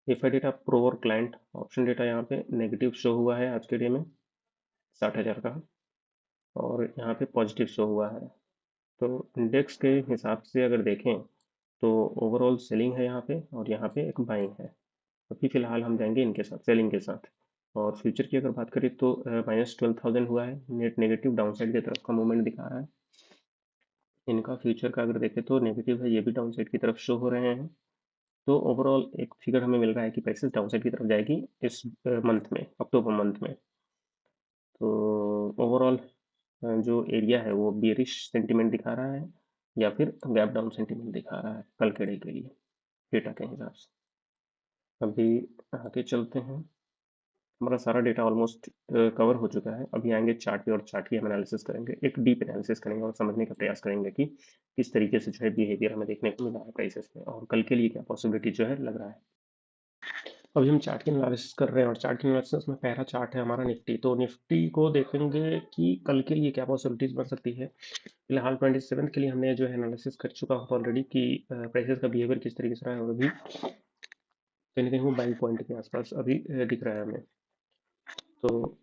एफआई डेटा प्रो और क्लाइंट ऑप्शन डेटा यहाँ पे नेगेटिव शो हुआ है आज के डे में 60,000 का, और यहाँ पे पॉजिटिव शो हुआ है। तो इंडेक्स के हिसाब से अगर देखें तो ओवरऑल सेलिंग है यहाँ पे, और यहाँ पे एक बाइंग है। अभी फिलहाल हम जाएंगे इनके साथ, सेलिंग के साथ। और फ्यूचर की अगर बात करें तो -12,000 हुआ है, नेट नेगेटिव डाउन साइड की तरफ का मूवमेंट दिखा रहा है। इनका फ्यूचर का अगर देखें तो नेगेटिव है, ये भी डाउन साइड की तरफ शो हो रहे हैं। तो ओवरऑल एक फिगर हमें मिल रहा है कि प्राइसेस डाउन साइड की तरफ जाएगी इस मंथ में, अक्टूबर मंथ में। तो ओवरऑल जो एरिया है वो बियरिश सेंटीमेंट दिखा रहा है या फिर गैप डाउन सेंटीमेंट दिखा रहा है कल के डे के लिए डेटा के हिसाब से। अभी आगे चलते हैं, हमारा सारा डेटा ऑलमोस्ट कवर हो चुका है। अभी आएंगे चार्ट पे और चार्ट की हम एनालिसिस करेंगे, एक डीप एनालिसिस करेंगे और समझने का प्रयास करेंगे कि किस तरीके से जो है बिहेवियर हमें देखने को मिला है प्राइसेस में, और कल के लिए क्या पॉसिबिलिटी जो है लग रहा है। अभी हम चार्ट की एनालिसिस कर रहे हैं और चार्ट की एनालिसिस में पहला चार्ट है हमारा निफ्टी। तो निफ्टी को देखेंगे कि कल के लिए क्या पॉसिबिलिटीज बन सकती है। फिलहाल 27 के लिए हमने जो है एनालिसिस कर चुका हूँ ऑलरेडी कि प्राइसेस का बिहेवियर किस तरीके से रहा है, और अभी कहीं ना कहीं वो बाइंग पॉइंट के आसपास अभी दिख रहा है हमें। तो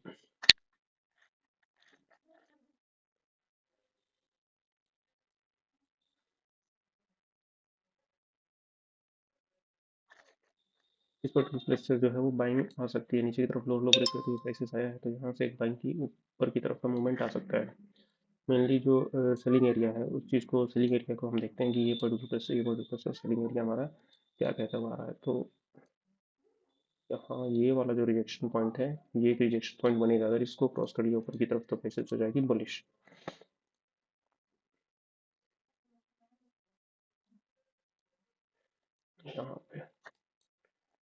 इस पर्टिकुलर प्लेस से जो है वो बाइंग आ सकती है, नीचे की तरफ लो लो ब्रेक करते हुए प्राइसेस आया है तो यहाँ से एक बाइंग की ऊपर की तरफ का मूवमेंट आ सकता है। मेनली जो सेलिंग एरिया है उस चीज़ को, सेलिंग एरिया को हम देखते हैं कि ये पर्टिकुलर प्लेस से ये पर्टिकुलर प्लेस से सेलिंग एरिया हमारा क्या कहता हुआ आ रहा है। तो यहाँ ये वाला जो रिजेक्शन पॉइंट है, ये एक रिजेक्शन पॉइंट बनेगा, अगर इसको क्रॉस करिए ऊपर की तरफ तो प्राइसेस हो जाएगी बुलिश। यहाँ पे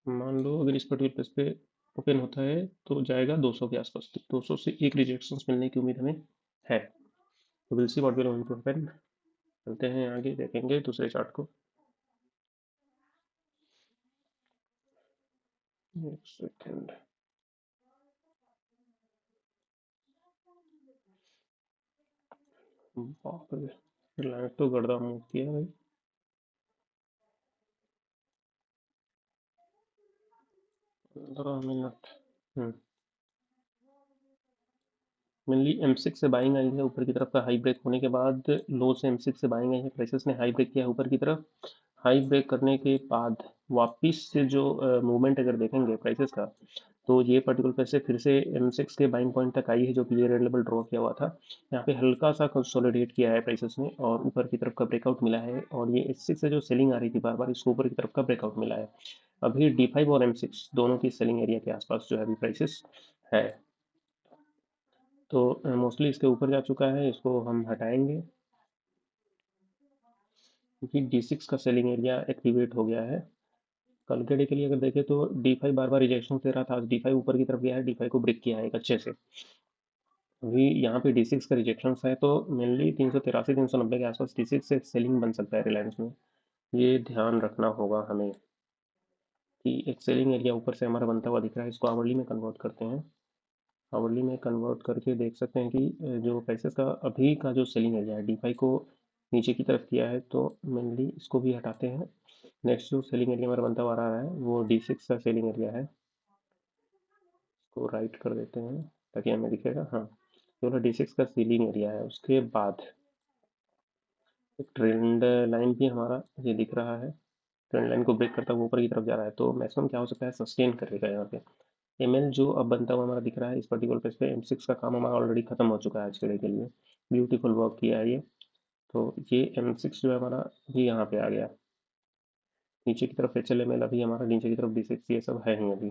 मान लो अगर इस पर्टिकुलर प्लेस पे ओपन होता है तो जाएगा 200 के आसपास, तो 200 से एक रिजेक्शंस मिलने की उम्मीद हमें है। तो will see what will going to happen. चलते हैं आगे, देखेंगे दूसरे चार्ट को। एक सेकेंड, बाप रे, रिलायंस तो गर्दा मूव किया भाई। 15 मिनट। हम्म मेनली M6 से बाइंग आई है ऊपर की तरफ का हाई ब्रेक होने के बाद, लो से M6 से बाइंग आई है, प्राइसेस ने हाई ब्रेक किया है ऊपर की तरफ। हाई ब्रेक करने के बाद वापिस से जो मूवमेंट अगर देखेंगे प्राइसेस का, तो ये पर्टिकुलर पैसे फिर से M6 के बाइंग पॉइंट तक आई है जो कि ये रेड लेवल ड्रॉ किया हुआ था। यहाँ पे हल्का सा कंसोलिडेट किया है प्राइसेस ने और ऊपर की तरफ का ब्रेकआउट मिला है, और ये H6 से जो सेलिंग आ रही थी बार बार, इसको ऊपर की तरफ का ब्रेकआउट मिला है। अभी D5 और M6 दोनों की सेलिंग एरिया के आसपास जो है अभी प्राइसेस है। तो मोस्टली इसके ऊपर जा चुका है, इसको हम हटाएंगे क्योंकि D6 का सेलिंग एरिया एक्टिवेट हो गया है। कल के डे के लिए अगर देखें तो D5 बार बार रिजेक्शन दे रहा था, आज D5 ऊपर की तरफ गया है, D5 को ब्रेक किया है एक अच्छे से। अभी यहाँ पे D6 का रिजेक्शन है, तो मेनली 383 390 के आसपास D6 से सेलिंग बन सकता है रिलायंस में। ये ध्यान रखना होगा हमें कि एक सेलिंग एरिया ऊपर से हमारा बनता हुआ दिख रहा है। इसको आवरली में कन्वर्ट करते हैं। आवरली में कन्वर्ट करके देख सकते हैं कि जो प्राइसेस का अभी का जो सेलिंग एरिया है D5 को नीचे की तरफ किया है, तो मेनली इसको भी हटाते हैं। नेक्स्ट जो सेलिंग एरिया हमारा बनता हुआ आ रहा है वो D6 का सेलिंग एरिया है। इसको राइट कर देते हैं ताकि हमें दिखेगा। हाँ, ये वाला D6 का सेलिंग एरिया है। उसके बाद एक ट्रेंड लाइन भी हमारा ये दिख रहा है, ट्रेंड लाइन को ब्रेक करता हुआ ऊपर की तरफ जा रहा है, तो मैक्सिमम क्या हो सकता है, सस्टेन करेगा यहाँ पे। एमएल जो अब बनता हुआ हमारा दिख रहा है इस पर्टिकुलर पेज पे, M6 का काम हमारा ऑलरेडी खत्म हो चुका है आज के डे के लिए। ब्यूटीफुल वर्क किया है ये। तो ये M6 जो है हमारा ये यहाँ पे आ गया। नीचे की तरफ HLML अभी हमारा, नीचे की तरफ D6, ये सब है ही अभी।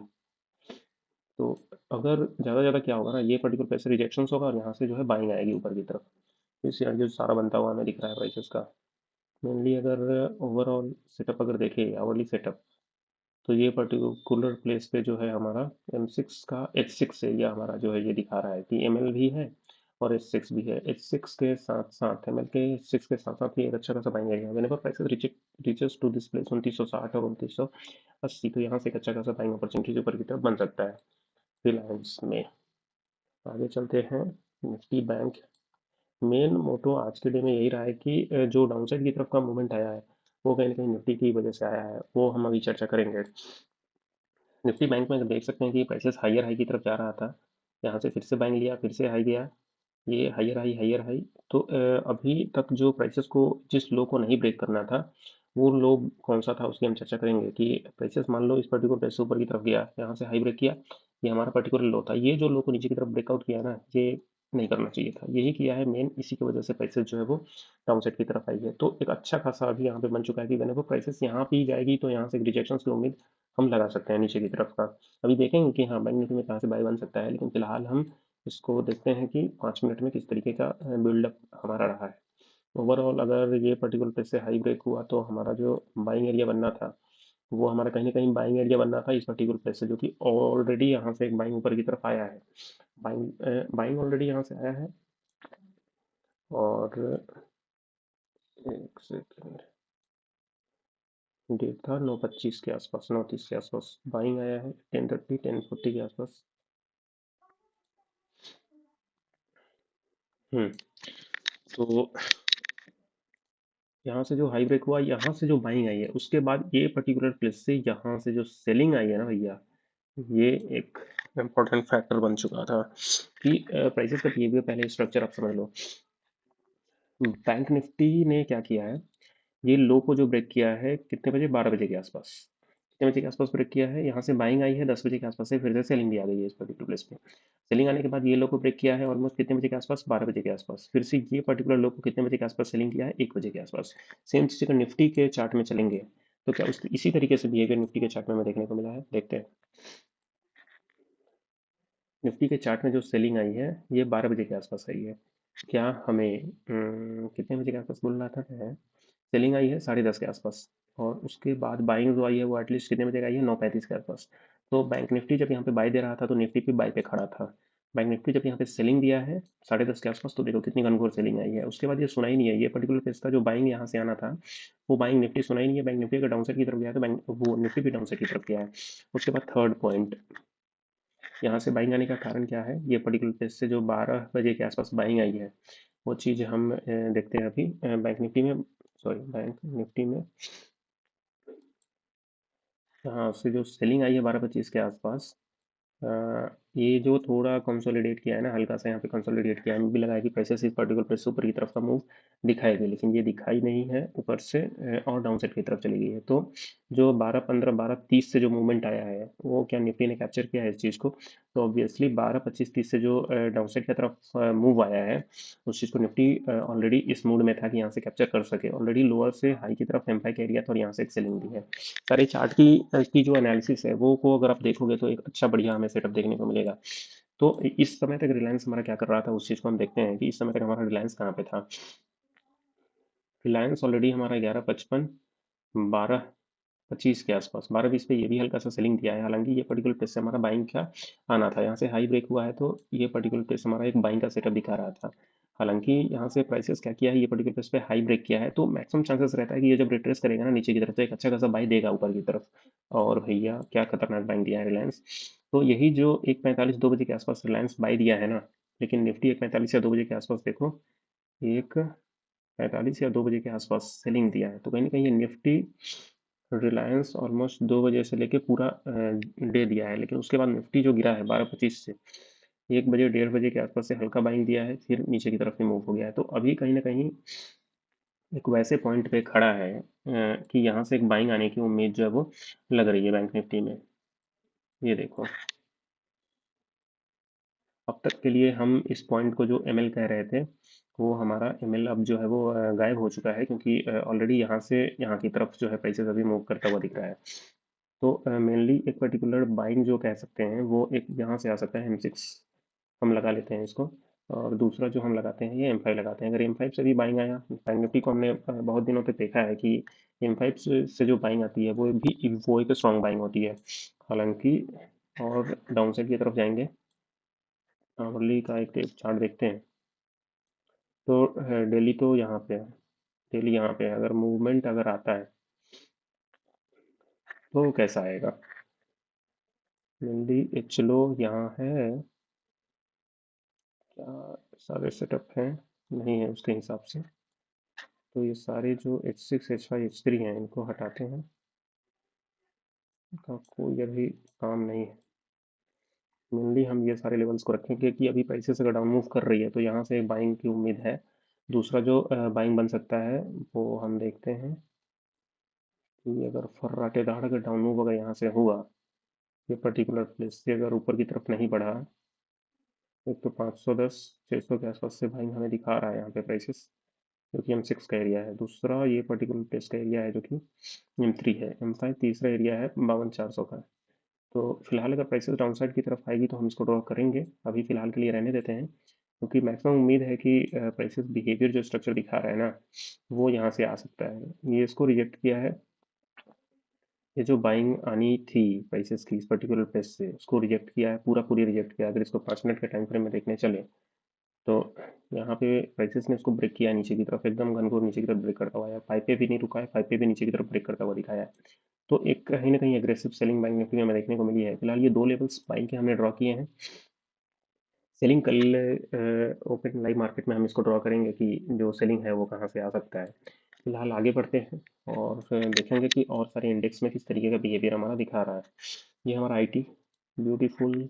तो अगर ज़्यादा ज़्यादा क्या होगा ना, ये पर्टिकुलर पैसे रिजेक्शंस होगा और यहाँ से जो है बाइंग आएगी ऊपर की तरफ। इस जो सारा बनता हुआ हमें दिख रहा है प्राइसेस का। मेनली अगर ओवरऑल सेटअप अगर देखें, आवरली सेटअप, तो ये पर्टिकुलर प्लेस पे जो है हमारा M6 का H6 से या हमारा जो है ये दिखा रहा है कि ML भी है और H6 भी है। H6 के साथ साथ ML के H6 के साथ साथ ये एक अच्छा खासा बाइंग एरिया है। Whenever prices reaches to this place 2960 और 2980, तो यहाँ से एक अच्छा खासा बाइंग अपॉर्चुनिटी ऊपर की तरफ बन सकता है रिलायंस में। आगे चलते हैं। निफ्टी बैंक, मेन मोटो आज के डे में यही रहा है कि जो डाउनसाइड की तरफ का मूवमेंट आया है वो कहीं ना कहीं निफ्टी की वजह से आया है, वो हम अभी चर्चा करेंगे। निफ्टी बैंक में देख सकते हैं कि प्राइसेस हायर हाई की तरफ जा रहा था, यहाँ से फिर से बाइंग लिया, फिर से हाई गया, ये हायर हाई। तो अभी तक जो प्राइसेस को, जिस लो को नहीं ब्रेक करना था, वो लो कौन सा था उसकी हम चर्चा करेंगे। कि प्राइसेस मान लो इस पर्टिकुलर प्राइस से ऊपर की तरफ गया, यहाँ से हाई ब्रेक किया, ये हमारा पर्टिकुलर लो था, ये जो लो को नीचे की तरफ ब्रेकआउट किया ना, ये नहीं करना चाहिए था, यही किया है मेन, इसी की वजह से प्राइसेस जो है वो डाउन साइड की तरफ आई है। तो एक अच्छा खासा अभी यहाँ पे बन चुका है कि मैंने वो प्राइसेस यहाँ पे ही जाएगी तो यहाँ से रिजेक्शन की उम्मीद हम लगा सकते हैं नीचे की तरफ का। अभी देखेंगे कि हाँ बैंक निफ्टी में कहाँ से बाय बन सकता है, लेकिन फिलहाल हम इसको देखते हैं कि 5 मिनट में किस तरीके का बिल्डअप हमारा रहा है। ओवरऑल अगर ये पर्टिकुलर प्लेस से हाई ब्रेक हुआ तो हमारा जो बाइंग एरिया बनना था, वो हमारा कहीं ना कहीं बाइंग एरिया बनना था इस पर्टिकुलर प्लेस से, जो कि ऑलरेडी यहाँ से एक बाइंग ऊपर की तरफ आया है। बाइंग बाइंग ऑलरेडी यहाँ से आया है। और एक सेकेंड, डेट था 9:25 के आसपास, 9:30 के आसपास बाइंग आया है, 10:30 10:40 के आसपास। हम्म तो यहाँ से जो हाई ब्रेक हुआ, यहाँ से जो बाइंग आई है, उसके बाद ये पर्टिकुलर प्लेस से यहाँ से जो सेलिंग आई है ना भैया, ये एक इम्पोर्टेंट फैक्टर बन चुका था कि प्राइसेस का बिहेवियर, पहले स्ट्रक्चर आप समझ लो। बैंक निफ्टी ने क्या किया है, ये लो को जो ब्रेक किया है कितने बजे, 12 बजे के आसपास, कितने बजे के आसपास ब्रेक किया है, यहाँ से बाइंग आई है 10 बजे के आसपास से, फिर से सेलिंग भी आ गई है इस पर्टिकुलर प्लेस पे। सेलिंग आने के बाद ये लो को ब्रेक किया है ऑलमोस्ट कितने बजे के आसपास, 12 बजे के आसपास, फिर से ये पर्टिकुलर लो को कितने बजे के आसपास सेलिंग किया है, 1 बजे के आसपास। सेम चीज़ अगर निफ्टी के चार्ट में चलेंगे तो क्या उस इसी तरीके से बिहेवियर निफ्टी के चार्ट में हमें देखने को मिला है, देखते हैं। निफ्टी के चार्ट में जो सेलिंग आई है ये 12 बजे के आसपास आई है। क्या हमें कितने बजे के आसपास बोल रहा था मैं, सेलिंग आई है 10:30 के आसपास, और उसके बाद बाइंग जो आई है वो एटलीस्ट कितने बजे का आई है, 9:35 के आसपास। तो बैंक निफ्टी जब यहाँ पे बाय दे रहा था तो निफ्टी भी बाय पे खड़ा था। बैंक निफ्टी जब यहाँ पे सेलिंग दिया है 10:30 के आसपास, तो देखो कितनी घनघोर सेलिंग आई है। उसके बाद ये सुना ही नहीं है, ये पर्टिकुलर फेस का जो बाइंग यहाँ से आना था, वो बाइंग निफ्टी सुना ही नहीं है। बैंक निफ्टी अगर डाउन साइड की तरफ गया है तो बैंक वो निफ्टी भी डाउन साइड की तरफ गया है। उसके बाद थर्ड पॉइंट, यहाँ से बाइंग आने का कारण क्या है, ये पर्टिकुलर प्लेस से जो 12 बजे के आसपास बाइंग आई है, वो चीज़ हम देखते हैं अभी बैंक निफ्टी में, सॉरी बैंक निफ्टी में। हाँ, उससे जो सेलिंग आई है 12:25 के आसपास, अ, ये जो थोड़ा कंसोलिडेट किया है ना, हल्का सा यहाँ पे कंसोलिडेट किया है, हमें भी लगा है कि प्रेशर इस पर्टिकुलर प्रेस से ऊपर की तरफ का मूव दिखाएगी, लेकिन ये दिखाई नहीं है, ऊपर से और डाउन साइड की तरफ चली गई है। तो जो 12:15 12:30 से जो मूवमेंट आया है वो क्या निफ्टी ने कैप्चर किया है इस चीज़ को। तो ऑब्वियसली 12:25-30 से जो डाउन साइड की तरफ मूव आया है, उस चीज़ को निफ्टी ऑलरेडी इस मूड में था कि यहाँ से कैप्चर कर सके। ऑलरेडी लोअर से हाई की तरफ एम्फाई का एरिया था और यहाँ से एक सेलिंग दी है। सारे चार्ट की जो एनालिसिस है वो को अगर आप देखोगे तो एक अच्छा बढ़िया हमें सेटअप देखने को मिलेगा। तो इस समय तक रिलायंस हमारा क्या कर रहा था, उस चीज़ को हम देखते हैं कि इस समय तक हमारा रिलायंस कहाँ पे था। रिलायंस ऑलरेडी हमारा 11:55 12:25 के आसपास, 12:20 पे ये भी हल्का सा सेलिंग दिया है। हालांकि ये पर्टिकुलर प्लेस से हमारा बाइंग का आना था, यहाँ से हाई ब्रेक हुआ है तो ये पर्टिकुलर प्लेस हमारा एक बाइंग का सेटअप दिखा रहा था। हालांकि यहाँ से प्राइसेस क्या किया है, ये पर्टिकुलर प्लेस पे हाई ब्रेक किया है, तो मैक्सिमम चांसेस रहता है कि ये जब रिट्रेस करेगा ना नीचे की तरफ तो एक अच्छा खासा बाई देगा ऊपर की तरफ। और भैया क्या खतरनाक बाइंग दिया है रिलायंस। तो यही जो 1:45 2 बजे के आसपास रिलायंस बाई दिया है ना, लेकिन निफ्टी 1:45 या 2 बजे के आसपास देखो, 1:45 या 2 बजे के आसपास सेलिंग दिया है। तो कहीं ना कहीं ये निफ्टी रिलायंस ऑलमोस्ट 2 बजे से लेके पूरा डे दिया है, लेकिन उसके बाद निफ्टी जो गिरा है 12:25 से 1 बजे 1:30 बजे के आसपास से हल्का बाइंग दिया है, फिर नीचे की तरफ ही मूव हो गया है। तो अभी कहीं ना कहीं एक वैसे पॉइंट पे खड़ा है कि यहाँ से एक बाइंग आने की उम्मीद जो है वो लग रही है बैंक निफ्टी में। ये देखो, अब तक के लिए हम इस पॉइंट को जो एमएल कह रहे थे, वो हमारा एमएल अब जो है वो गायब हो चुका है, क्योंकि ऑलरेडी यहाँ से यहाँ की तरफ जो है प्राइसेस अभी मूव करता हुआ दिख रहा है। तो मेनली एक पर्टिकुलर बाइंग जो कह सकते हैं वो एक यहाँ से आ सकता है, M6 हम लगा लेते हैं इसको। और दूसरा जो हम लगाते हैं ये M5 लगाते हैं। अगर M5 से भी बाइंग आया, बैंक निफ्टी को हमने बहुत दिनों तक देखा है कि M5 से जो बाइंग आती है वो एक स्ट्रॉन्ग बाइंग होती है। हालांकि और डाउन साइड की तरफ जाएंगे, आवरली का एक चार्ट देखते हैं। तो डेली तो यहाँ पे है, डेली यहाँ पे है, अगर मूवमेंट अगर आता है तो कैसा आएगा। डेली एच लो यहाँ है, क्या सारे सेटअप हैं, नहीं है उसके हिसाब से। तो ये सारे जो H6 H5 H3 हैं इनको हटाते हैं, इनका कोई अभी काम नहीं है। मेनली हम ये सारे लेवल्स को रखेंगे कि अभी प्राइसेस अगर डाउन मूव कर रही है तो यहाँ से बाइंग की उम्मीद है। दूसरा जो बाइंग बन सकता है वो हम देखते हैं कि अगर फर्राटे दाड़ अगर डाउन मूव अगर यहाँ से हुआ, ये पर्टिकुलर प्लेस से अगर ऊपर की तरफ नहीं बढ़ा, एक तो 510 600 के आसपास से बाइंग हमें दिखा रहा है यहाँ पे प्राइसेस, जो कि M6 का एरिया है। दूसरा ये पर्टिकुलर प्लेस का एरिया है जो कि M3 है। M5 तीसरा एरिया है 52,400 का। तो फिलहाल अगर प्राइसेस डाउन साइड की तरफ आएगी तो हम इसको ड्रॉ करेंगे, अभी फिलहाल के लिए रहने देते हैं, क्योंकि मैक्सिमम उम्मीद है कि प्राइसेस बिहेवियर जो स्ट्रक्चर दिखा रहा है ना, वो यहाँ से आ सकता है। ये इसको रिजेक्ट किया है, ये जो बाइंग आनी थी प्राइसेस की इस पर्टिकुलर प्लेस से, उसको रिजेक्ट किया है, पूरा पूरी रिजेक्ट किया। अगर इसको 5 मिनट के टाइम फ्रेम में देखने चले तो यहाँ पे प्राइसेस ने इसको ब्रेक किया नीचे की तरफ, एकदम घनघोर नीचे की तरफ ब्रेक करता हुआ है। 5 पे भी नहीं रुका है, 5 पे भी नीचे की तरफ ब्रेक करता हुआ दिखाया है। तो एक कहीं ना कहीं एग्रेसिव सेलिंग बैंक निफ्टी में हमें देखने को मिली है। फिलहाल ये दो लेवल्स बाइंग के हमने ड्रॉ किए हैं। सेलिंग कल ओपन लाइव मार्केट में हम इसको ड्रॉ करेंगे कि जो सेलिंग है वो कहाँ से आ सकता है। फिलहाल आगे बढ़ते हैं और फिर देखेंगे कि और सारे इंडेक्स में किस तरीके का बिहेवियर हमारा दिखा रहा है। ये हमारा आईटी, ब्यूटीफुल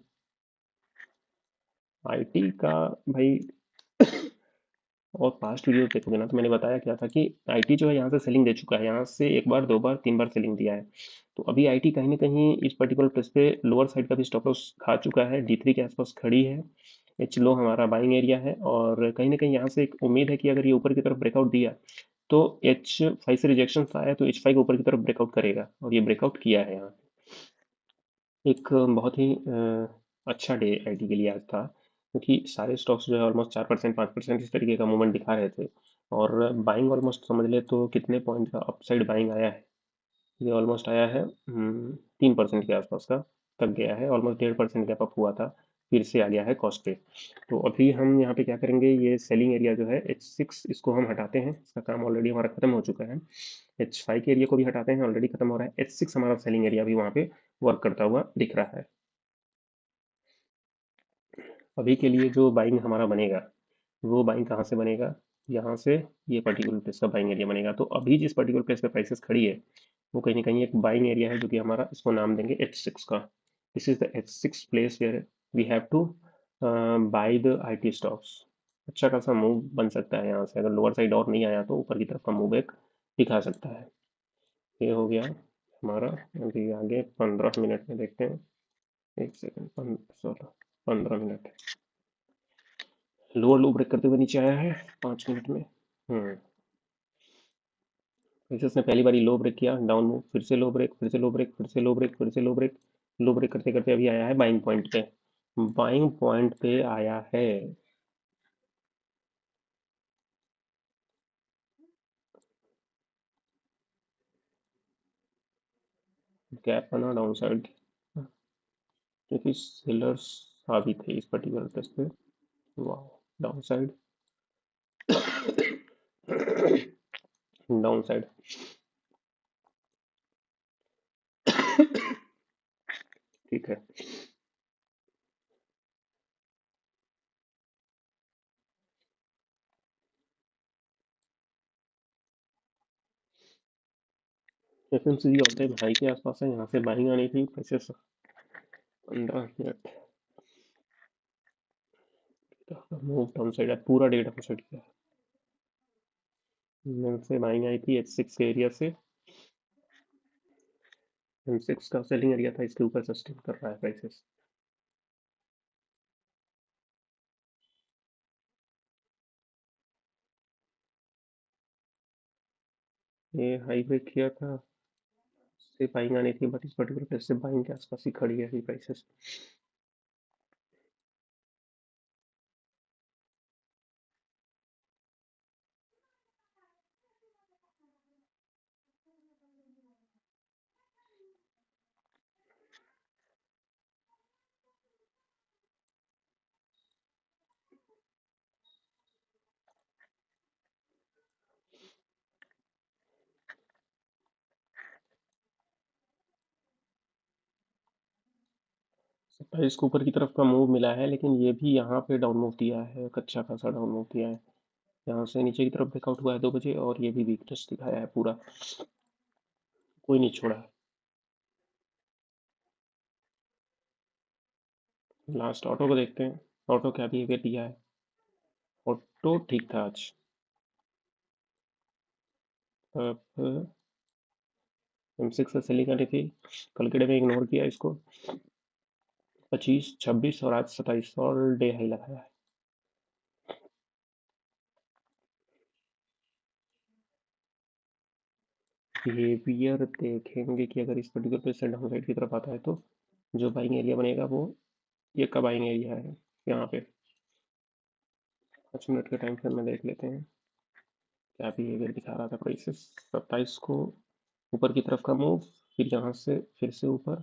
आईटी का भाई, और पास्ट वीडियो देखोगे ना तो मैंने बताया क्या था कि आईटी जो है यहाँ से सेलिंग दे चुका है, यहाँ से एक बार दो बार तीन बार सेलिंग दिया है। तो अभी आईटी कहीं ना कहीं इस पर्टिकुलर प्लेस पे लोअर साइड का भी स्टॉप लॉस खा चुका है, D3 के आसपास खड़ी है। एच लो हमारा बाइंग एरिया है, और कहीं ना कहीं यहाँ से एक उम्मीद है कि अगर ये ऊपर की तरफ ब्रेकआउट दिया तो H5 से रिजेक्शन आया तो H5 के ऊपर की तरफ ब्रेकआउट करेगा, और ये ब्रेकआउट किया है यहाँ। एक बहुत ही अच्छा डे आईटी के लिए आज था, क्योंकि सारे स्टॉक्स जो है ऑलमोस्ट 4% 5% इस तरीके का मूवमेंट दिखा रहे थे। और बाइंग ऑलमोस्ट समझ ले तो कितने पॉइंट का अपसाइड बाइंग आया है, ये ऑलमोस्ट आया है 3% के आसपास का तक गया है, ऑलमोस्ट 1.5% गैप अप हुआ था, फिर से आ गया है कॉस्ट पे। तो अभी हम यहाँ पे क्या करेंगे, ये सेलिंग एरिया जो है H6 इसको हम हटाते हैं, इसका काम ऑलरेडी हमारा खत्म हो चुका है। H5 के एरिया को भी हटाते हैं, ऑलरेडी खत्म हो रहा है। H6 हमारा सेलिंग एरिया भी वहाँ पे वर्क करता हुआ दिख रहा है। अभी के लिए जो बाइंग हमारा बनेगा वो बाइंग कहाँ से बनेगा, यहाँ से ये पर्टिकुलर प्लेस का बाइंग एरिया बनेगा। तो अभी जिस पर्टिकुलर प्लेस पे प्राइसेस खड़ी है वो कहीं ना कहीं एक बाइंग एरिया है, जो कि हमारा, इसको नाम देंगे H6 का। This is the H6 place where we have to buy the IT stocks. अच्छा खासा मूव बन सकता है यहाँ से, अगर लोअर साइड और नहीं आया तो ऊपर की तरफ का मूव एक दिखा सकता है। ये हो गया हमारा। अभी आगे 15 मिनट में देखते हैं। एक second, 15 minute. Lower low break करते हुए नीचे आया है 5 मिनट में। जैसे उसने पहली बारी लो ब्रेक किया, डाउन मूव, फिर से लो ब्रेक, फिर से लो ब्रेक, फिर से लो ब्रेक, फिर से लो ब्रेक, लो ब्रेक करते करते अभी आया है बाइंग पॉइंट पे। बाइंग पॉइंट पे आया है। गैप बना डाउन साइड, क्योंकि सेलर्स आ भी थे इस पर्टिकुलर टेस्ट पे। वाह, डाउन साइड, डाउन साइड। ठीक है। FMCG ऑल टाइम हाई के आसपास है, यहाँ से बाइंग आनी थी पैसे। 15 मिनट मूव डाउन साइड है, पूरा डे डाउन साइड किया। यहाँ से बाइंग आई थी H6 के एरिया से। M6 का सेलिंग एरिया था, इसके ऊपर सस्टेन कर रहा है प्राइसेस। ये हाई ब्रेक किया था, से बाइंग आनी थी, बट इस पर्टिकुलर प्लेस से बाइंग के आसपास ही खड़ी है अभी प्राइसेस। प्राइस को ऊपर की तरफ का मूव मिला है, लेकिन ये भी यहाँ पे डाउन मूव दिया है, एक अच्छा खासा डाउन मूव दिया है। यहाँ से नीचे की तरफ ब्रेकआउट हुआ है 2 बजे, और ये भी वीकनेस दिखाया है पूरा, कोई नहीं छोड़ा है। लास्ट ऑटो को देखते हैं, ऑटो क्या बिहेवियर दिया है। ऑटो ठीक था आज। अब M6 से सेलिंग आनी थी, कल के डे में इग्नोर किया इसको। 25, 26 और आज 27 और डे हाई लगाया है। बिहेवियर देखेंगे कि अगर इस पर्टिकुलर पे से डाउन साइड की तरफ आता है तो जो बाइंग एरिया बनेगा वो ये का बाइंग एरिया है यहाँ पे। 5 मिनट के टाइम फ्रेम में देख लेते हैं क्या बिहेवियर दिखा रहा था प्राइसेस। 27 को ऊपर की तरफ का मूव, फिर यहाँ से फिर से ऊपर,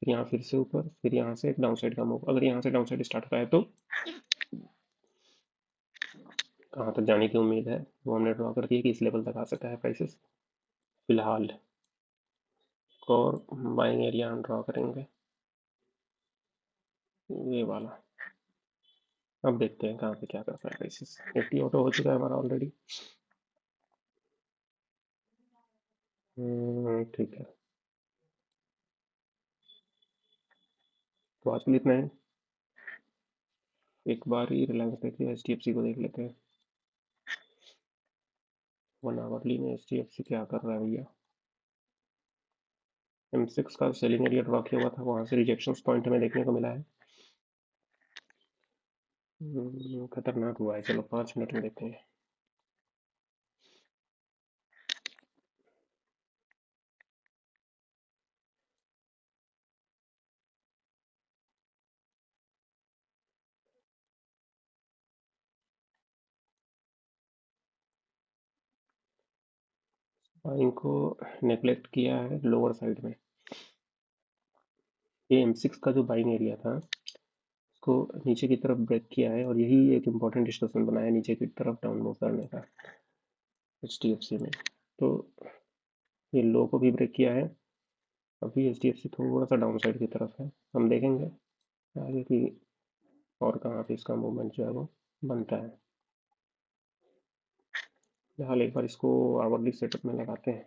फिर यहाँ फिर से ऊपर, फिर यहाँ से एक डाउन साइड का मूव। अगर यहाँ से डाउन साइड स्टार्ट होता है तो कहाँ तक जाने की उम्मीद है वो हमने ड्रॉ कर दिया कि इस लेवल तक आ सकता है प्राइसेस फिलहाल। और बाइंग एरिया हम ड्रॉ करेंगे ये वाला। अब देखते हैं कहाँ पे क्या करता है प्राइसेस। निफ्टी ऑटो हो चुका है हमारा ऑलरेडी। ठीक है, तो आज के लिए इतना है। एक बार ही रिलायंस देखते हैं, HDFC को देख लेते हैं। 1 आवरली में HDFC क्या कर रहा है भैया। M6 का सेलिंग एरिया ड्रॉ किया हुआ था, वहां से रिजेक्शन पॉइंट हमें देखने को मिला है। खतरनाक हुआ है। चलो 5 मिनट में देखते हैं। बाइंग को नेग्लेक्ट किया है लोअर साइड में। ये M6 का जो बाइंग एरिया था उसको नीचे की तरफ ब्रेक किया है, और यही एक इम्पॉर्टेंट डिस्कशन बना है नीचे की तरफ डाउन मूव करने का HDFC में। तो ये लो को भी ब्रेक किया है। अभी HDFC थोड़ा सा डाउन साइड की तरफ है, हम देखेंगे आगे की और कहाँ पे इसका मूवमेंट जो है वो बनता है। फिलहाल एक बार इसको आवरली सेटअप में लगाते हैं।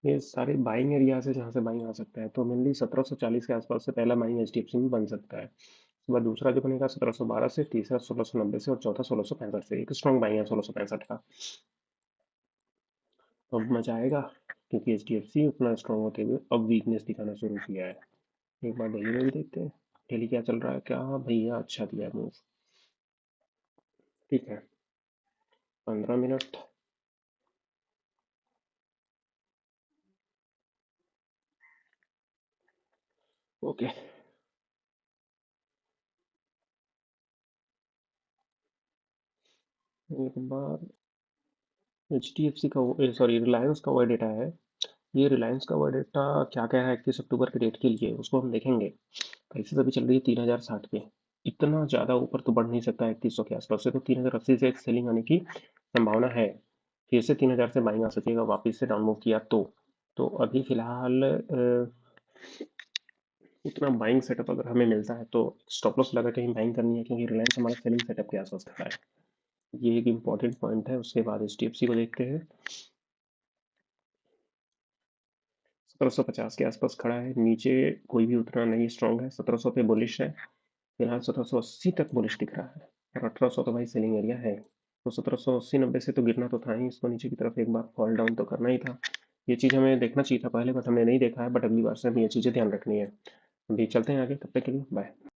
ये सारे बाइंग एरियाज है जहाँ से बाइंग आ सकता है, तो मेनली 1740 के आसपास से पहला बाइंग एचडीएफसी में बन सकता है। उसके बाद दूसरा जो बनेगा 1712 से, तीसरा 1690 से और चौथा 1665 से। एक स्ट्रॉन्ग बाइंग है 1665 का। तो अब मजा आएगा, क्योंकि एचडीएफसी उतना स्ट्रॉन्ग होते हुए अब वीकनेस दिखाना शुरू किया है। एक बार डेली में भी देखते हैं डेली क्या चल रहा है। क्या भैया, अच्छा दिया है मूव। ठीक है, 15 मिनट। ओके। एक बार एच डी एफ सी का, सॉरी, रिलायंस का वो डेटा है। ये रिलायंस का वो डेटा क्या क्या है 31 अक्टूबर के डेट के लिए, उसको हम देखेंगे। प्राइसेस अभी चल रही है 3060 पे। इतना ज़्यादा ऊपर तो बढ़ नहीं सकता है 3100 के आसपास से, तो 3080 से एक सेलिंग आने की संभावना है। फिर से 3000 से बाइंग आ सकेगा वापस से डाउन मूव किया तो अभी फिलहाल उतना बाइंग सेटअप अगर हमें मिलता है तो स्टॉप लॉस लगा के ही बाइंग करनी है, क्योंकि रिलायंस हमारा सेलिंग सेटअप के आसपास खड़ा है। ये एक इंपॉर्टेंट पॉइंट है। उसके बाद एच डी एफ सी को देखते हैं। 1750 के आसपास खड़ा है, नीचे कोई भी उतना नहीं स्ट्रांग है। 1700 पे बुलिश है फिलहाल, 1780 तक बुलिश दिख रहा है। और 1800 तो भाई सेलिंग एरिया है। तो 1780-90 से तो गिरना तो था ही, इसको नीचे की तरफ एक बार फॉल डाउन तो करना ही था। ये चीज़ हमें देखना चाहिए था पहले, बट हमने नहीं देखा है। बट अगली बार से हमें ये चीज़ें ध्यान रखनी है। अभी चलते हैं आगे, तब तक के लिए बाय।